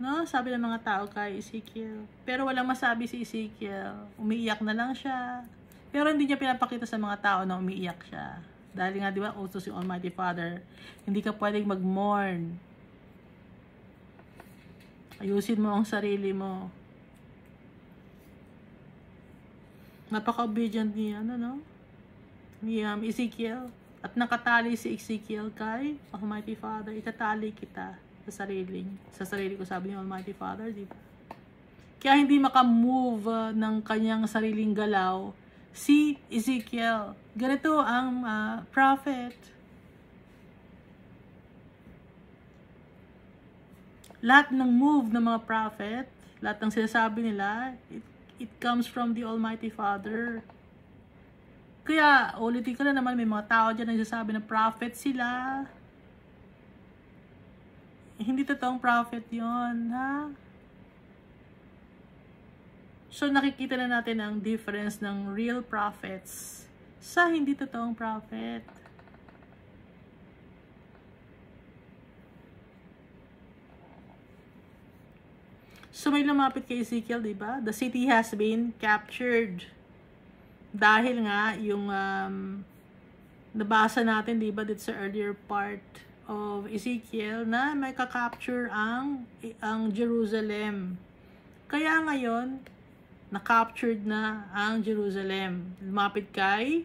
No, sabi ng mga tao kay Ezekiel. Pero walang masabi si Ezekiel. Umiiyak na lang siya. Pero hindi niya pinapakita sa mga tao na umiiyak siya. Dahil nga, di ba, utos si Almighty Father, hindi ka pwedeng mag-mourn. Ayusin mo ang sarili mo. Napaka-obedient niya, ni Ezekiel. At nakatali si Ezekiel kay Almighty Father. Itatali kita sa sarili ko, sabi ni Almighty Father, di ba? Kaya hindi makamove ng kanyang sariling galaw si Ezekiel. Ganito ang prophet. Lahat ng move ng mga prophet, lahat ng sinasabi nila, it comes from the Almighty Father. Kaya, ulitin ko na naman, may mga tao dyan nagsasabi na prophet sila. Hindi totoong prophet yon, ha? So, nakikita na natin ang difference ng real prophets sa hindi totoong prophet. So, may lumapit kay Ezekiel, diba? The city has been captured. Dahil nga, yung nabasa natin, diba, dito sa earlier part of Ezekiel, na may kakapture ang Jerusalem. Kaya ngayon, na-captured na ang Jerusalem. Lumapit kay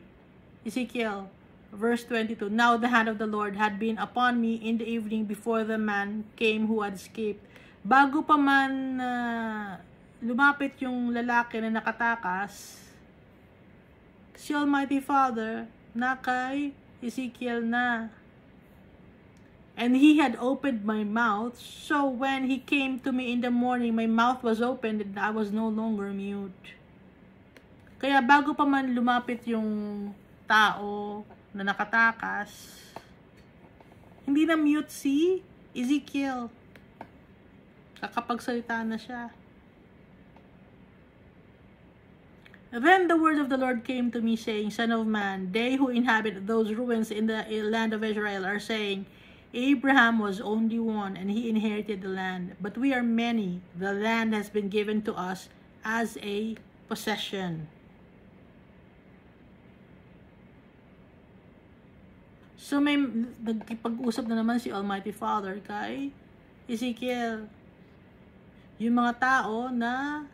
Ezekiel, verse 22. Now the hand of the Lord had been upon me in the evening before the man came who had escaped. Bago pa man lumapit yung lalaki na nakatakas, si Almighty Father na kay Ezekiel na. And he had opened my mouth, so when he came to me in the morning, my mouth was opened and I was no longer mute. Kaya bago pa man lumapit yung tao na nakatakas, hindi na mute si Ezekiel. Kakapagsalita na siya. Then the word of the Lord came to me, saying, Son of man, they who inhabit those ruins in the land of Israel are saying, Abraham was only one, and he inherited the land. But we are many. The land has been given to us as a possession. So may nagkipag-usap na naman si Almighty Father kay Ezekiel. Yung mga tao na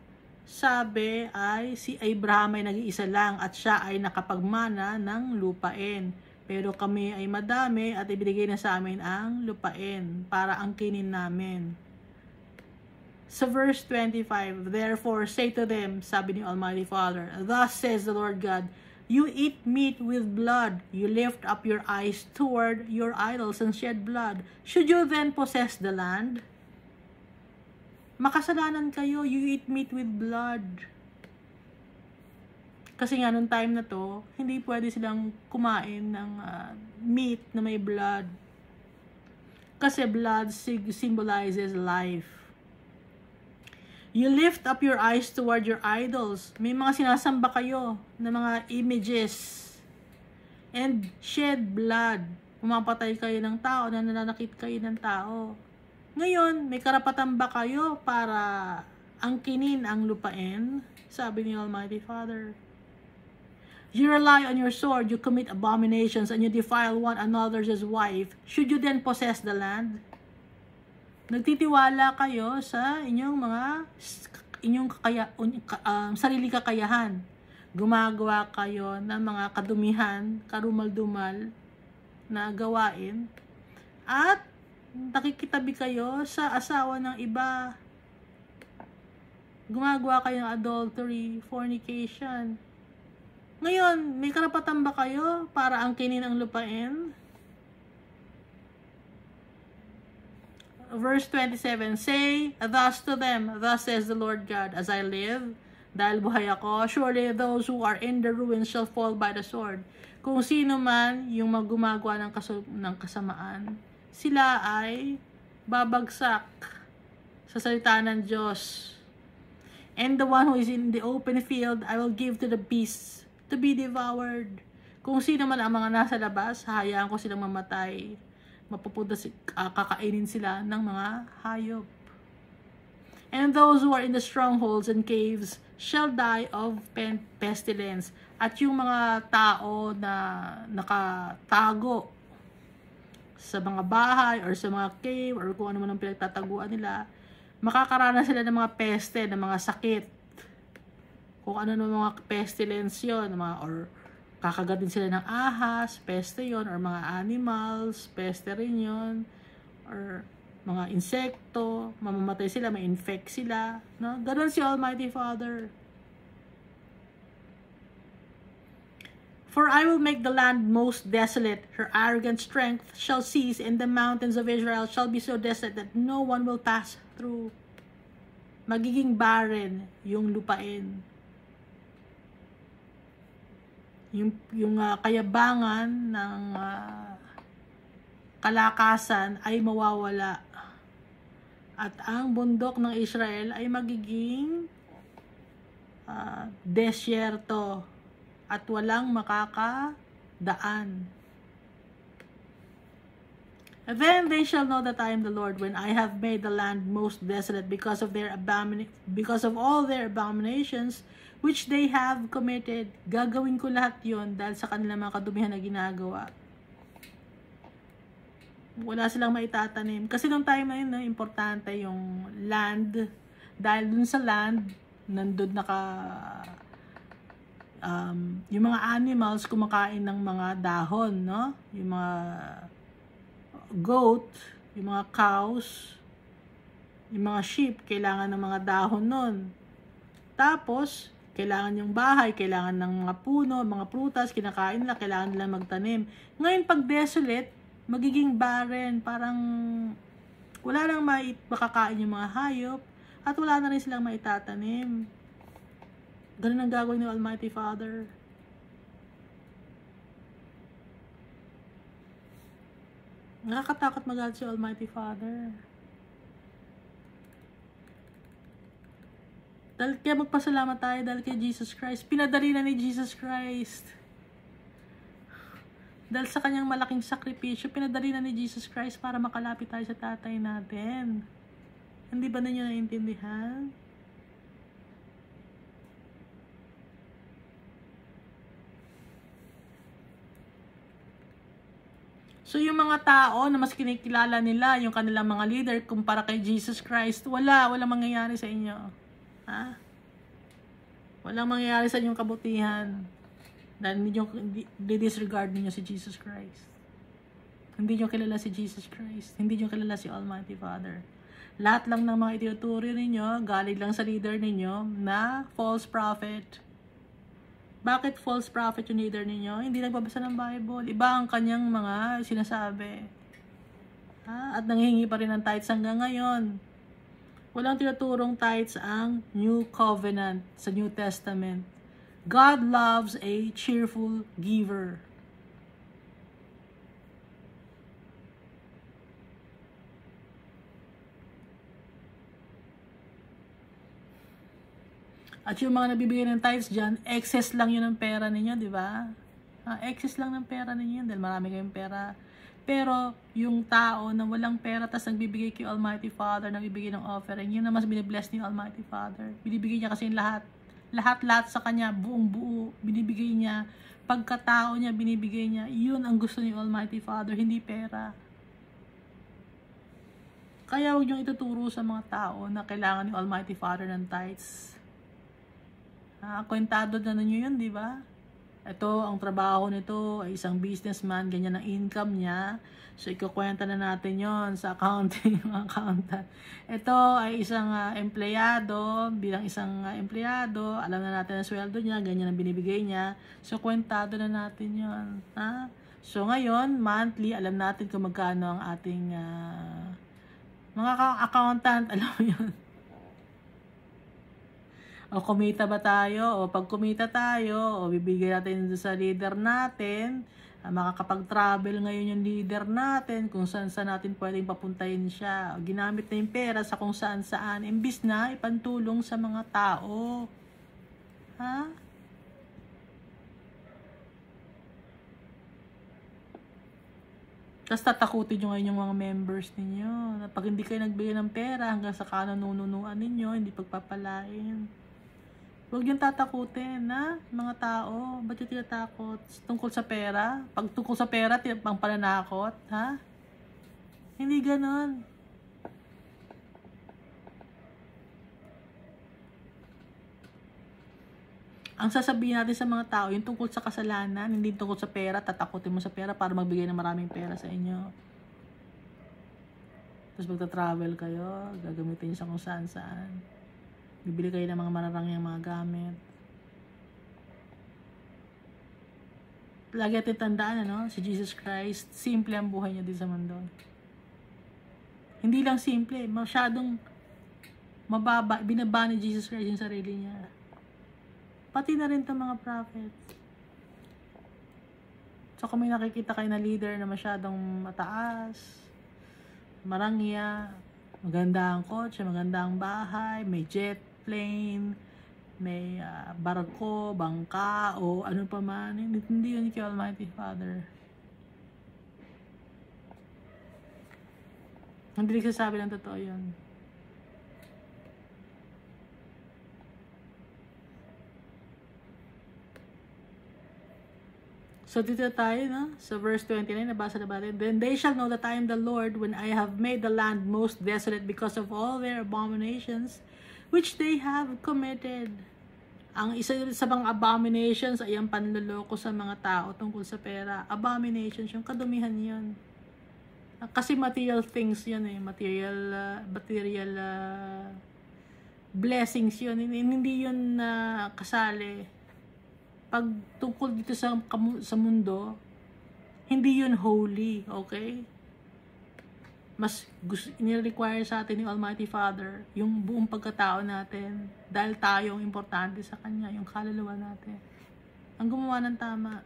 sabi ay si Abraham ay nag-iisa lang at siya ay nakapagmana ng lupain. Pero kami ay madami at ibinigay na sa amin ang lupain para angkinin namin. Sa verse 25, therefore say to them, sabi ni Almighty Father, thus says the Lord God, you eat meat with blood, you lift up your eyes toward your idols and shed blood. Should you then possess the land? Makasalanan kayo, you eat meat with blood. Kasi nga, nung time na to, hindi pwede silang kumain ng meat na may blood. Kasi blood symbolizes life. You lift up your eyes toward your idols. May mga sinasamba kayo na mga images. And shed blood. Pumapatay kayo ng tao, nananakit kayo ng tao. Ngayon, may karapatan ba kayo para angkinin ang lupain? Sabi ni Almighty Father. You rely on your sword, you commit abominations, and you defile one another's wife. Should you then possess the land? Nagtitiwala kayo sa inyong sarili kakayahan. Gumagawa kayo ng mga kadumihan, karumal-dumal na gawain. At nakikitabi kayo sa asawa ng iba. Gumagawa kayo ng adultery, fornication. Ngayon, may karapatan ba kayo para angkinin ang lupain? Verse 27, say thus to them, thus says the Lord God, as I live, dahil buhay ako, surely those who are in the ruins shall fall by the sword. Kung sino man yung gumagawa ng kasamaan, sila ay babagsak sa salita ng Diyos. And the one who is in the open field, I will give to the beasts to be devoured. Kung sino man ang mga nasa labas, hayaan ko silang mamatay. Kakainin sila ng mga hayop. And those who are in the strongholds and caves shall die of pestilence. At yung mga tao na nakatago sa mga bahay or sa mga cave or kung ano man ang pinagtataguan nila, makakaranas sila ng mga peste, ng mga sakit. Kung ano ng mga pestilence yun, or kakagatin sila ng ahas, peste yun, or mga animals, peste rin yun, or mga insekto, mamamatay sila, may infect sila. No? Ganun si Almighty Father. For I will make the land most desolate. Her arrogant strength shall cease, and the mountains of Israel shall be so desolate that no one will pass through. Magiging barren yung lupain. Yung kayabangan ng kalakasan ay mawawala. At ang bundok ng Israel ay magiging desyerto. At walang makakadaan. Then they shall know that I am the Lord when I have made the land most desolate because of all their abominations which they have committed. Gagawin ko lahat yon dahil sa kanilang mga kadumihan na ginagawa. Wala silang maitatanim. Kasi nung time na yun, importante yung land. Dahil dun sa land, nandun yung mga animals kumakain ng mga dahon, no? Yung mga goat, yung mga cows, yung mga sheep, kailangan ng mga dahon nun. Tapos, kailangan yung bahay, kailangan ng mga puno, mga prutas, kinakain nila, kailangan nila magtanim. Ngayon, pag desolate, magiging barren, parang wala nang makakain yung mga hayop, at wala na rin silang maitatanim. Ganun ang gagawin ng Almighty Father. Nakakatakot magalit si Almighty Father. Dahil kaya magpasalamat tayo dahil kay Jesus Christ. Pinadali na ni Jesus Christ. Dahil sa kanyang malaking sakripisyo, pinadali na ni Jesus Christ para makalapit tayo sa tatay natin. Hindi ba ninyo naiintindihan? So yung mga tao na mas kinikilala nila, yung kanilang mga leader kumpara kay Jesus Christ, walang mangyayari sa inyo. Ha? Walang mangyayari sa inyong kabutihan. Dahil disregard niyo si Jesus Christ. Hindi niyo kilala si Jesus Christ. Hindi niyo kilala si Almighty Father. Lahat lang ng mga itinuturo ninyo, galing lang sa leader ninyo na false prophet. Bakit false prophet yung leader ninyo? Hindi nagbabasa ng Bible. Iba ang kanyang mga sinasabi. At nanghihingi pa rin ng tithes hanggang ngayon. Walang tinuturong tithes ang New Covenant sa New Testament. God loves a cheerful giver. At yung mga nabibigay ng tithes dyan, excess lang yun ng pera ninyo, di ba? Excess lang ng pera ninyo dahil marami kayong pera. Pero yung tao na walang pera tas nagbibigay kay Almighty Father, nagbibigay ng offering, yun na mas binibless ni Almighty Father. Binibigay niya kasi lahat. Lahat sa kanya, buong buo, binibigay niya. Pagkatao niya, binibigay niya. Yun ang gusto ni Almighty Father, hindi pera. Kaya huwag niyong ituturo sa mga tao na kailangan ni Almighty Father ng tithes. Kwentado na ninyo yun, di ba? Ito, ang trabaho nito ay isang businessman, ganyan ang income niya. So, ikukwenta na natin yon sa accounting, accountant. Ito ay isang empleyado, bilang isang empleyado, alam na natin ang sweldo niya, ganyan ang binibigay niya. So, kwentado na natin yon. So, ngayon, monthly, alam natin kung magkano ang ating mga accountant, alam mo yun. O kumita ba tayo? O pag kumita tayo, o bibigay natin sa leader natin, makakapag-travel ngayon yung leader natin, kung saan natin pwedeng papuntahin siya. O ginamit na yung pera sa kung saan. Imbis na ipantulong sa mga tao. Ha? Tapos tatakutin nyo ngayon yung mga members ninyo. Pag hindi kayo nagbigay ng pera hanggang sa kananunuan ninyo, hindi pagpapalain. Huwag yung tatakutin, mga tao. Ba't yung tinatakot? Tungkol sa pera? Pag tungkol sa pera, pang pananakot, ha? Hindi ganon. Ang sasabihin natin sa mga tao, yung tungkol sa kasalanan, hindi tungkol sa pera, tatakutin mo sa pera para magbigay ng maraming pera sa inyo. Tapos magta-travel kayo, gagamitin sa kung saan. Bibili kayo ng mga mararangyang mga gamit. Lagi natin tandaan, si Jesus Christ, simple ang buhay niya din sa mundo. Hindi lang simple, masyadong mababa, binaba ni Jesus Christ yung sarili niya. Pati na rin itong mga prophets. So kung may nakikita kayo na leader na masyadong mataas, marangya, maganda ang kotse, maganda ang bahay, may jet plane, may barko, bangka, o ano pa man, hindi yun kay Almighty Father. Hindi nagsasabi ng totoo yun. So dito tayo, sa verse 29, nabasa na ba natin? Then they shall know that I am the Lord when I have made the land most desolate because of all their abominations which they have committed. Ang isa sa mga abominations ay ang panloloko sa mga tao tungkol sa pera. Abominations, yung kadumihan yun. Kasi material things yun material blessings yun. Hindi yun kasali. Pag tungkol dito sa mundo, hindi yun holy, okay? Mas ni-require sa atin ni Almighty Father yung buong pagkatao natin dahil tayo ang importante sa Kanya, yung kaluluwa natin. Ang gumawa ng tama.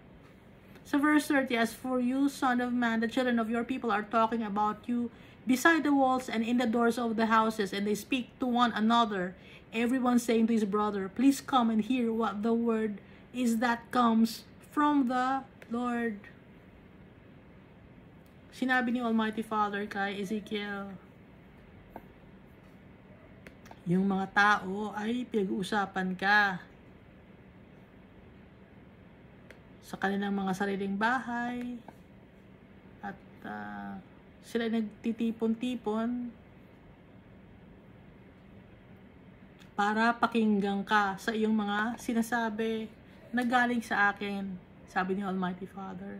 Sa verse 30, as for you, son of man, the children of your people are talking about you beside the walls and in the doors of the houses, and they speak to one another, everyone saying to his brother, please come and hear what the word is that comes from the Lord. Sinabi ni Almighty Father kay Ezekiel, yung mga tao ay pinag-uusapan ka sa kanilang mga sariling bahay at sila nagtitipon-tipon para pakinggan ka sa iyong mga sinasabi na galing sa akin, sabi ni Almighty Father.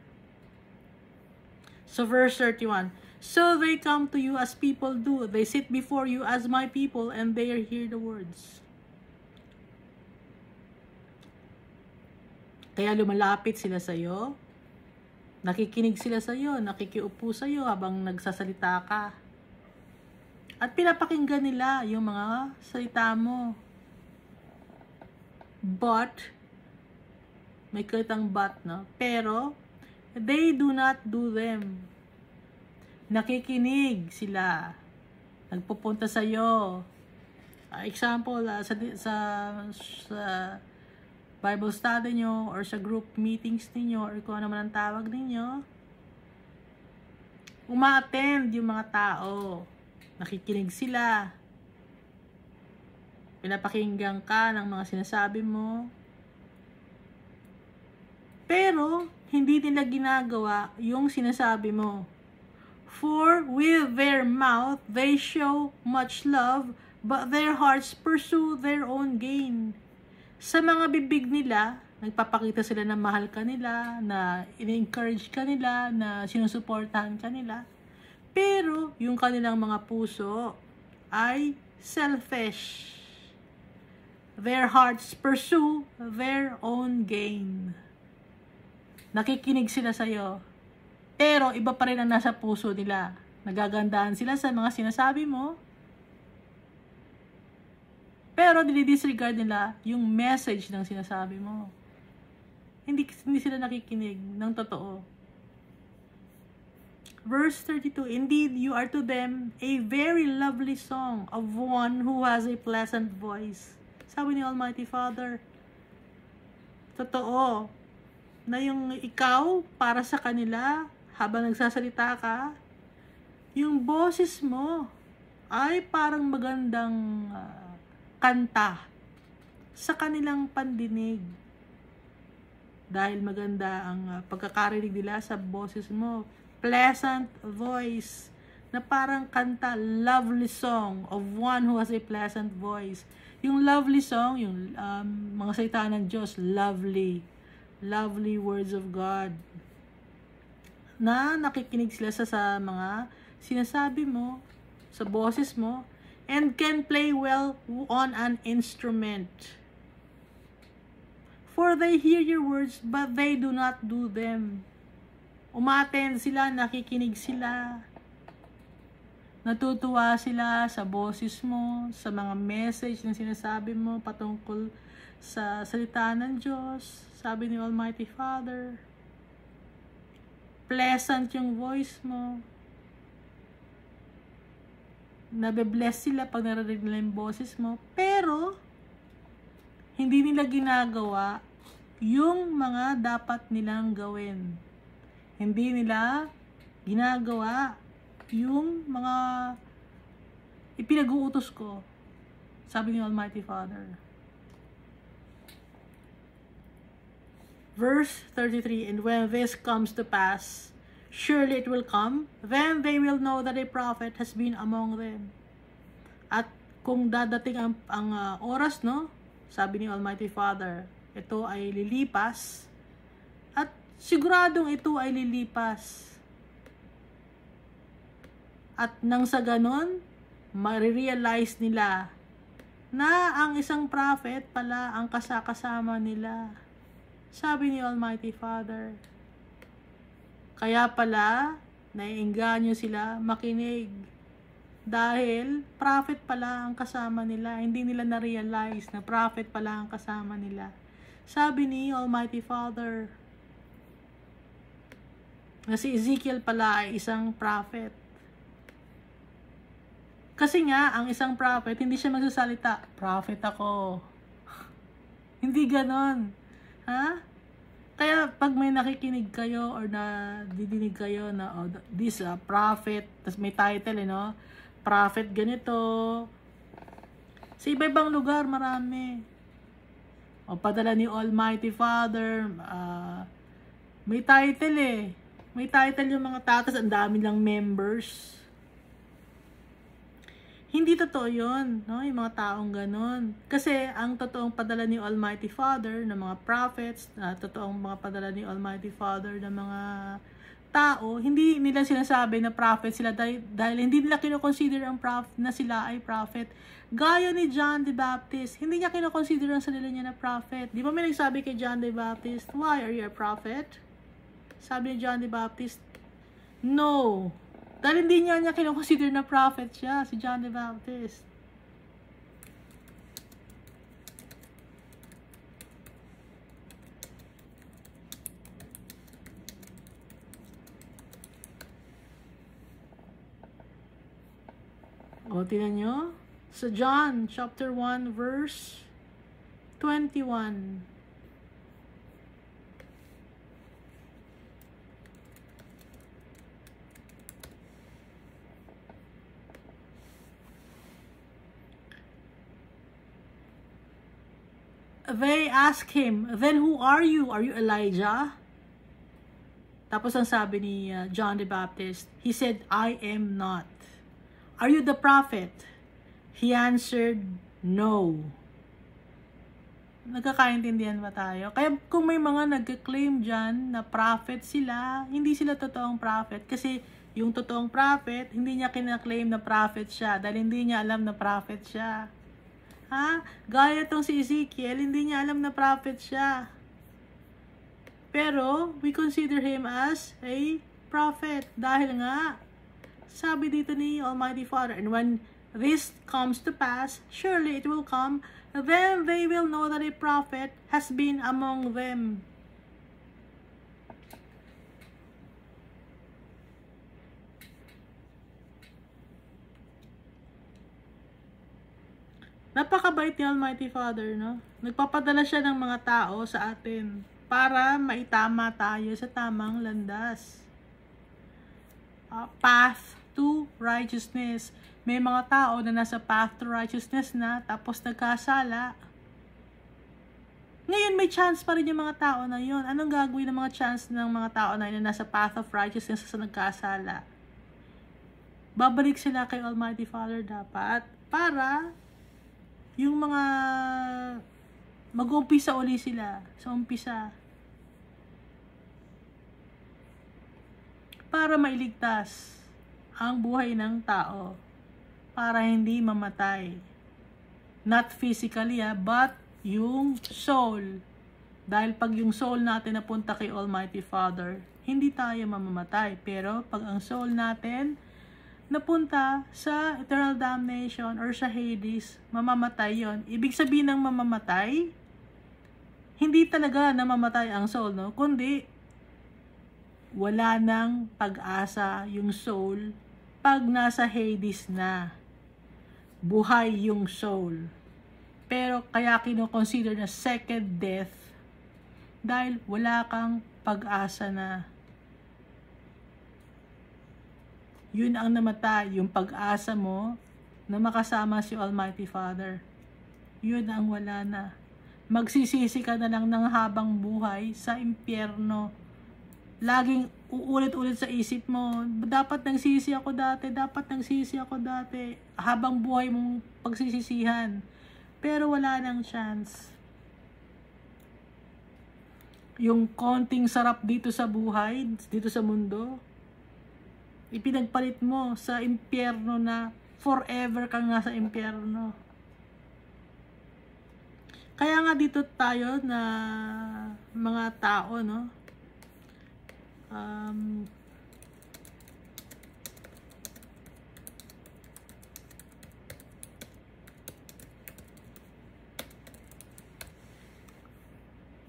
So verse 31, so they come to you as people do. They sit before you as my people, and they hear the words. Kaya lumalapit sila sa iyo, nakikinig sila sa iyo, nakikiupo sa iyo habang nagsasalita ka. At pinapakinggan nila yung mga salita mo. But, may kalitang but, no? Pero, they do not do them. Nakikinig sila. Nagpupunta sa iyo. Example, sa Bible study nyo, or sa group meetings ninyo, or kung ano man ang tawag ninyo, uma-attend yung mga tao. Nakikinig sila. Pinapakinggan ka ng mga sinasabi mo. Pero, hindi nila ginagawa yung sinasabi mo. For with their mouth, they show much love, but their hearts pursue their own gain. Sa mga bibig nila, nagpapakita sila na mahal ka nila, na in-encourage ka nila, na sinusuportahan ka nila. Pero, yung kanilang mga puso ay selfish. Their hearts pursue their own gain. Nakikinig sila sa'yo. Pero, iba pa rin ang nasa puso nila. Nagagandahan sila sa mga sinasabi mo. Pero, dinidisregard nila yung message ng sinasabi mo. Hindi sila nakikinig ng totoo. Verse 32, indeed, you are to them a very lovely song of one who has a pleasant voice. Sabi ni Almighty Father, totoo, na yung ikaw, para sa kanila, habang nagsasalita ka, yung boses mo ay parang magandang kanta sa kanilang pandinig. Dahil maganda ang pagkakarinig nila sa boses mo. Pleasant voice, na parang kanta, lovely song of one who has a pleasant voice. Yung lovely song, yung mga salita ng Diyos, lovely words of God, na nakikinig sila sa mga sinasabi mo, sa boses mo, and can play well on an instrument. For they hear your words, but they do not do them. Umattend sila, nakikinig sila, natutuwa sila sa boses mo, sa mga message na sinasabi mo patungkol sa salita ng Diyos. Sabi ni Almighty Father, pleasant yung voice mo. Nabe-bless sila pag narinig nila yung boses mo. Pero, hindi nila ginagawa yung mga dapat nilang gawin. Hindi nila ginagawa yung mga ipinag-uutos ko. Sabi ni Almighty Father. Verse 33, and when this comes to pass, surely it will come, then they will know that a prophet has been among them. At kung dadating ang oras, no? Sabi ni Almighty Father, ito ay lilipas. At siguradong ito ay lilipas. At nang sa ganon, marirealize nila na ang isang prophet pala ang kasama nila. Sabi ni Almighty Father. Kaya pala, naiengganyo sila makinig. Dahil, prophet pala ang kasama nila. Hindi nila na-realize na prophet pala ang kasama nila. Sabi ni Almighty Father, na si Ezekiel pala ay isang prophet. Kasi nga, ang isang prophet, hindi siya magsasalita, prophet ako. Hindi ganon. Ha? Kaya pag may nakikinig kayo or didinig kayo na this prophet, tas may title, no? Prophet ganito. Sa iba-ibang lugar, marami. O padala ni Almighty Father, may title May title yung mga tao, tapos ang dami lang members. Hindi totoo yun, no? Yung mga taong ganon. Kasi ang totoong padala ni Almighty Father ng mga prophets, totoong mga padala ni Almighty Father ng mga tao, hindi nila sinasabi na prophet sila dahil hindi nila kinoconsider ang na sila ay prophet. Gaya ni John the Baptist, hindi niya kinoconsider ang sarili niya na prophet. Di ba may nagsabi kay John the Baptist, why are you a prophet? Sabi ni John the Baptist, no. Dahil hindi niya kinoconsider na prophet siya, si John the Baptist. O, tingnan nyo. So, John, chapter 1, verse 21. They asked him, then who are you? Are you Elijah? Tapos ang sabi ni John the Baptist, he said, I am not. Are you the prophet? He answered, no. Nagkakaintindihan ba tayo? Kaya kung may mga nag-claim dyan na prophet sila, hindi sila totoong prophet. Kasi yung totoong prophet, hindi niya kina-claim na prophet siya dahil hindi niya alam na prophet siya. Ha? Gaya tong si Ezekiel, hindi niya alam na prophet siya. Pero, we consider him as a prophet dahil nga, sabi dito ni Almighty Father, and when this comes to pass, surely it will come, then they will know that a prophet has been among them. Napakabait ni Almighty Father, no? Nagpapadala siya ng mga tao sa atin para maitama tayo sa tamang landas. Path to righteousness. May mga tao na nasa path to righteousness na, tapos nagkasala. Ngayon, may chance pa rin yung mga tao na yun. Anong gagawin ng mga chance ng mga tao na yun na nasa path of righteousness sa nagkasala? Babalik sila kay Almighty Father dapat para yung mga mag-umpisa uli sila sa umpisa. Para mailigtas ang buhay ng tao, para hindi mamatay. Not physically, but yung soul. Dahil pag yung soul natin napunta kay Almighty Father, hindi tayo mamamatay. Pero pag ang soul natin napunta sa eternal damnation or sa Hades, mamamatay yon. Ibig sabihin ng mamamatay, hindi talaga namamatay ang soul, no? Kundi wala nang pag-asa yung soul pag nasa Hades na. Buhay yung soul. Pero kaya kino-consider na second death dahil wala kang pag-asa na. Yun ang namatay, yung pag-asa mo na makasama si Almighty Father. Yun ang wala na. Magsisisi ka na lang ng habang buhay sa impyerno. Laging uulit-ulit sa isip mo, dapat nagsisi ako dati, habang buhay mong pagsisisihan. Pero wala nang chance. Yung konting sarap dito sa buhay, dito sa mundo, ipinagpalit mo sa impyerno na forever kang nasa impyerno. Kaya nga dito tayo na mga tao, no?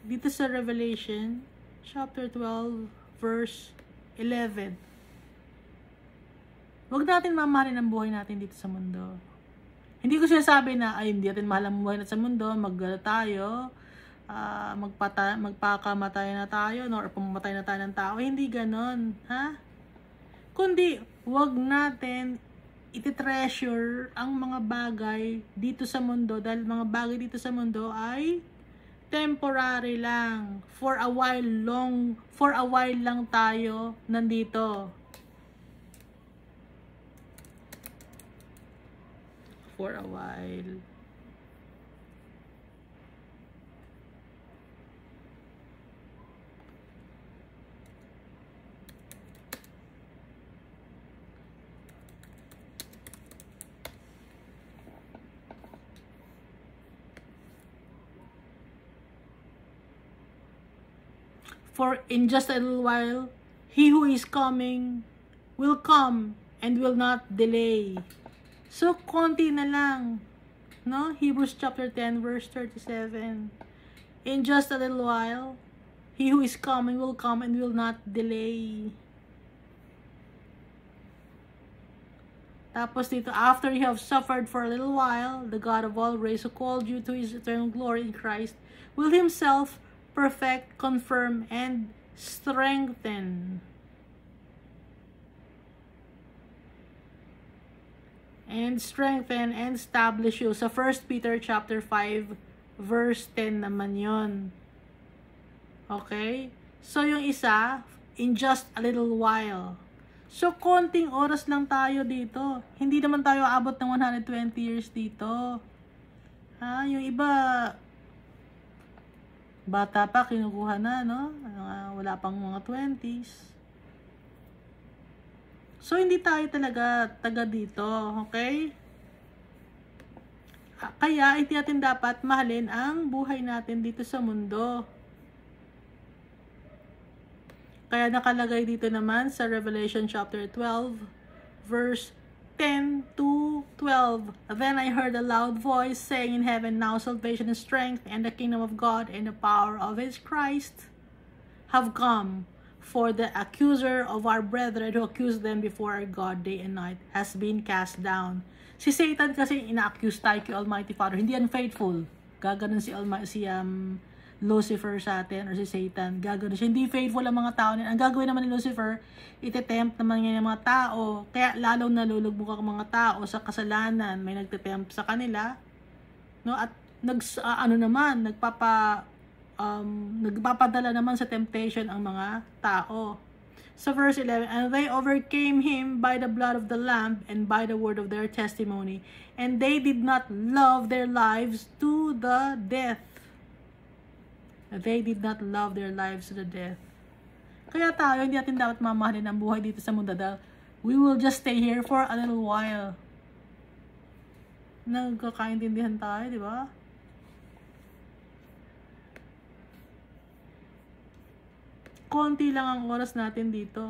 Dito sa Revelation chapter 12 verse 11, huwag natin mamahalin ang buhay natin dito sa mundo. Hindi ko sinasabi na ay hindi natin mahal ang buhay natin sa mundo, tayo, magpakamatay na tayo, no? Or pumamatay na tayo ng tao. Hindi ganon, ha? Kundi, huwag natin iti-treasure ang mga bagay dito sa mundo dahil mga bagay dito sa mundo ay temporary lang. For a while lang tayo nandito. For a while. For in just a little while, he who is coming will come and will not delay. So, konti na lang. No? Hebrews chapter 10, verse 37. In just a little while, he who is coming will come and will not delay. Tapos dito, after you have suffered for a little while, the God of all grace who called you to his eternal glory in Christ will himself perfect, confirm, and strengthen. And strengthen and establish you. Sa 1 Peter chapter 5, verse 10 naman yon. Okay? So, yung isa, in just a little while. So, konting oras lang tayo dito. Hindi naman tayo aabot ng 120 years dito. Ha? Yung iba, bata pa, kinukuha na, no? Wala pang mga 20s. So, hindi tayo talaga taga dito, okay? Kaya, hindi natin dapat mahalin ang buhay natin dito sa mundo. Kaya nakalagay dito naman sa Revelation chapter 12, verse 10 to 12. Then I heard a loud voice saying in heaven, now salvation and strength and the kingdom of God and the power of his Christ have come. For the accuser of our brethren who accused them before our God day and night has been cast down. Si Satan kasi ina-accuse tayo kay Almighty Father. Hindi unfaithful. Gaganon si Lucifer sa atin or si Satan. Gaganon siya. Hindi faithful ang mga tao. Ang gagawin naman ni Lucifer, ite-tempt naman niya ng mga tao. Kaya lalong nalulugbog ang mga tao sa kasalanan. May nagte-tempt sa kanila. No? At nagpapadala naman sa temptation ang mga tao. So verse 11, and they overcame him by the blood of the Lamb and by the word of their testimony, and they did not love their lives to the death. They did not love their lives to the death. Kaya tayo, hindi natin dapat mamahalin ang buhay dito sa mundo dahil we will just stay here for a little while. Nagkakaintindihan tayo, di ba? Konti lang ang oras natin dito.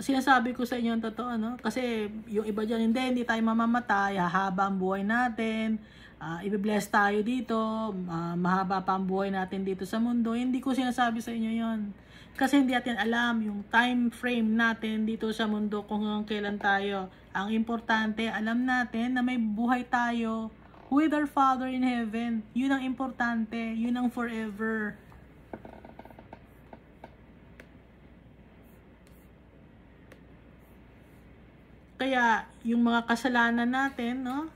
Sinasabi ko sa inyo ang totoo, no? Kasi yung iba dyan, hindi tayo mamamatay, hahaba ang buhay natin, i-bless tayo dito, mahaba pa ang buhay natin dito sa mundo. Hindi ko sinasabi sa inyo yon. Kasi hindi natin alam yung time frame natin dito sa mundo kung hanggang kailan tayo. Ang importante, alam natin na may buhay tayo with our Father in heaven. Yun ang importante. Yun ang forever. Kaya, yung mga kasalanan natin, no?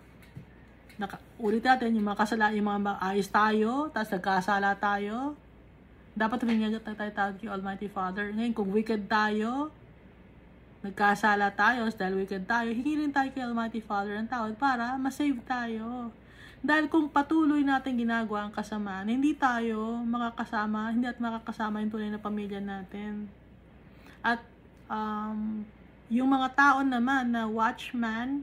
Ulit natin, yung mga kasalanan, yung mga ayos tayo, tapos nagkasala tayo, dapat humingi tayo kay Almighty Father. Ngayon, kung wicked tayo, nagkasala tayo, dahil wicked tayo, hingilin tayo kay Almighty Father ng tawad para masave tayo. Dahil kung patuloy natin ginagawa ang kasamaan, hindi tayo makakasama, hindi at makakasama yung tunay na pamilya natin. At yung mga tao naman na watchman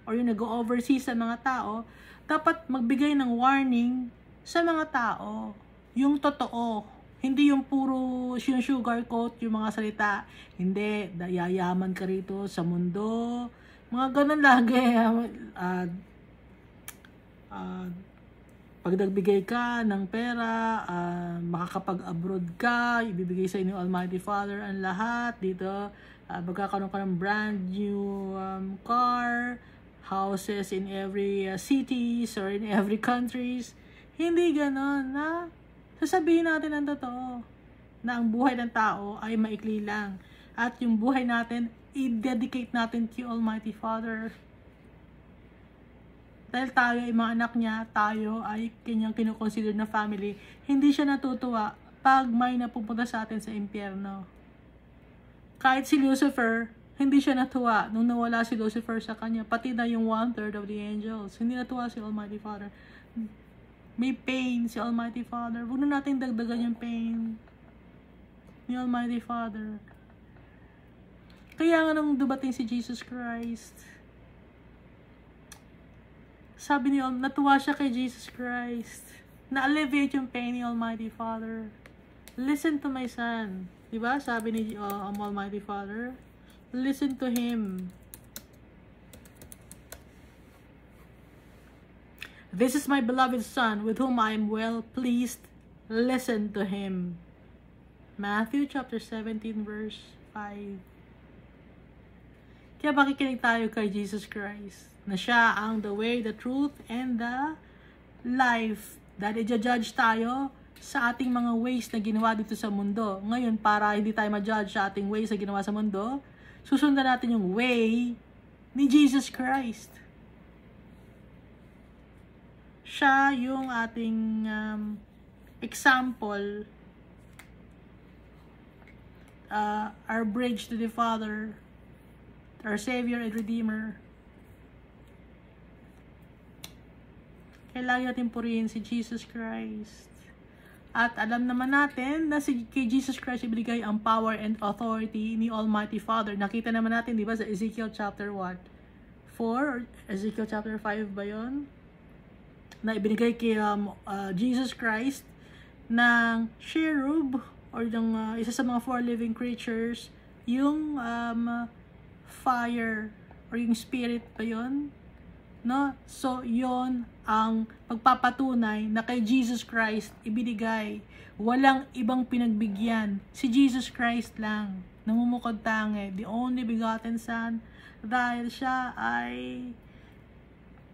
or yung nag-oversee sa mga tao, dapat magbigay ng warning sa mga tao. Yung totoo. Hindi yung puro yung sugarcoat, yung mga salita. Hindi, yayaman ka rito sa mundo. Mga ganun lagi. Pag nagbigay ka ng pera, makakapag-abroad ka, ibibigay sa inyo Almighty Father ang lahat dito. Magkakaroon ka ng brand new car, houses in every cities or in every countries. Hindi ganon, na sasabihin natin ang totoo na ang buhay ng tao ay maikli lang. At yung buhay natin, i-dedicate natin to Almighty Father. Dahil tayo ay mga anak niya, tayo ay kanyang kinukonsider na family, hindi siya natutuwa pag may napupunta sa atin sa impyerno. Kahit si Lucifer, hindi siya natuwa nung nawala si Lucifer sa kanya, pati na yung 1/3 of the angels. Hindi natuwa si Almighty Father. May pain si Almighty Father. Huwag na natin dagdagan yung pain ni Almighty Father. Kaya nga nung dumating si Jesus Christ, sabi niya, natuwa siya kay Jesus Christ. Na-alleviate yung pain ni Almighty Father. Listen to my son. Diba? Sabi ni Almighty Father. Listen to him. This is my beloved son, with whom I am well pleased. Listen to him. Matthew chapter 17 verse 5. Kaya makikinig tayo kay Jesus Christ, na siya ang the way, the truth, and the life. Dahil i-judge tayo sa ating mga ways na ginawa dito sa mundo. Ngayon, para hindi tayo ma-judge sa ating ways na ginawa sa mundo, susundan natin yung way ni Jesus Christ. Siya yung ating example, our bridge to the Father, our Savior and Redeemer. Kailangan natin purihin si Jesus Christ. At alam naman natin na kay Jesus Christ ibigay ang power and authority ni Almighty Father. Nakita naman natin, di ba, sa Ezekiel chapter 4 or Ezekiel chapter 5 ba yun? Na ibinigay kay Jesus Christ ng cherub or yung isa sa mga 4 living creatures, yung fire or yung spirit pa yun, no? So yon ang pagpapatunay na kay Jesus Christ ibinigay, walang ibang pinagbigyan, si Jesus Christ lang, namumukod tangi, the only begotten Son, dahil siya ay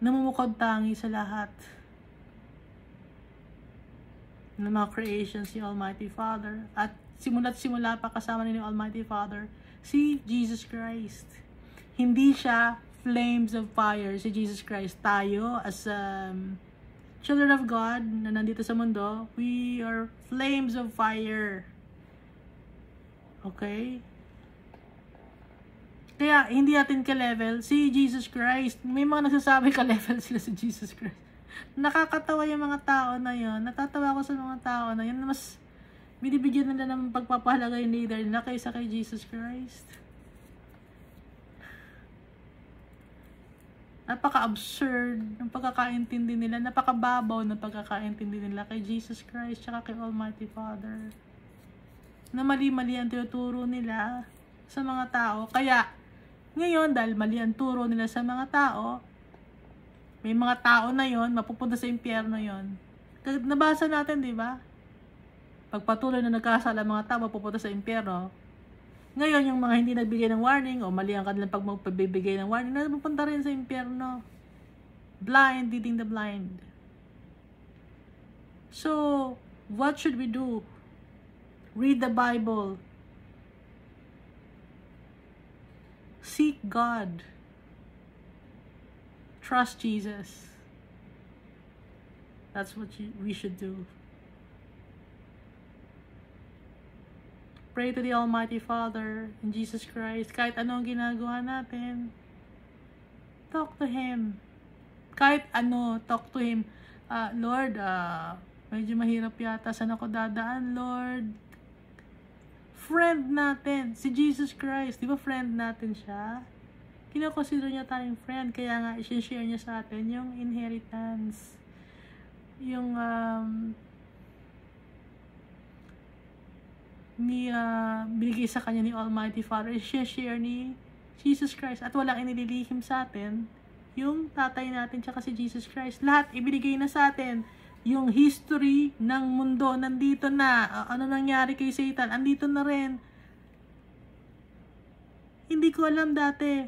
namumukod tangi sa lahat ng mga creations ni Almighty Father. At simula't simula pa kasama ni Almighty Father si Jesus Christ. Hindi siya flames of fire, si Jesus Christ. Tayo as children of God na nandito sa mundo, we are flames of fire. Okay? Kaya hindi natin ka-level si Jesus Christ. May mga nagsasabi ka-level sila si Jesus Christ. Nakakatawa yung mga tao na yon. Natatawa ako sa mga tao na yun. Mas binibigyan nila ng pagpapahalaga yung leader nila kaysa kay Jesus Christ. Napaka-absurd ng pagkakaintindi nila. Napakababaw ng pagkakaintindi nila kay Jesus Christ tsaka kay Almighty Father. Na mali-mali ang tinuturo nila sa mga tao. Kaya, ngayon, dahil mali ang turo nila sa mga tao, may mga tao na yon mapupunta sa impyerno yon. Nabasa natin, di ba? Pagpatuloy na nagkasala mga tao, mapupunta sa impyerno. Ngayon, yung mga hindi nagbigay ng warning o mali ang kanilang pagpagbibigay ng warning, napupunta rin sa impyerno. Blind leading the blind. So, what should we do? Read the Bible. Seek God. Trust Jesus. That's what we should do. Pray to the Almighty Father in Jesus Christ. Kahit anong ginagawa natin, talk to Him. Kahit ano, talk to Him. Lord, medyo mahirap yata. Saan ako dadaan, Lord? Friend natin, si Jesus Christ. Di ba friend natin siya? Kinoconsider niya tayong friend. Kaya nga, i-share niya sa atin yung inheritance. Yung, binigay sa kanya ni Almighty Father, i-share ni Jesus Christ. At walang inililihim sa atin yung tatay natin tsaka si Jesus Christ. Lahat ibinigay na sa atin. Yung history ng mundo nandito na. Ano nangyari kay Satan, andito na rin. Hindi ko alam dati.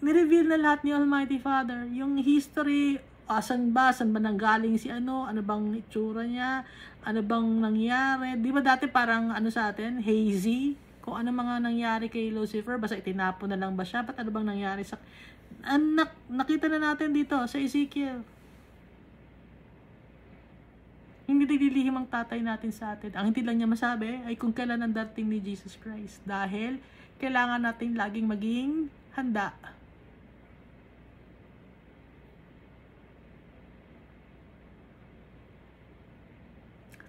Nireveal na lahat ni Almighty Father. Yung history, saan ba nanggaling si ano bang itsura niya, ano bang nangyari. Di ba dati parang sa atin, hazy, kung ano mga nangyari kay Lucifer. Basta itinapon na lang ba siya? Ba't ano bang nangyari sa... nakita na natin dito sa Ezekiel. Hindi nililihim ang tatay natin sa atin. Ang hindi lang niya masabi ay kung kailan ang darating ni Jesus Christ. Dahil kailangan natin laging maging handa.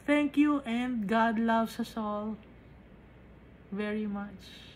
Thank you, and God loves us all very much.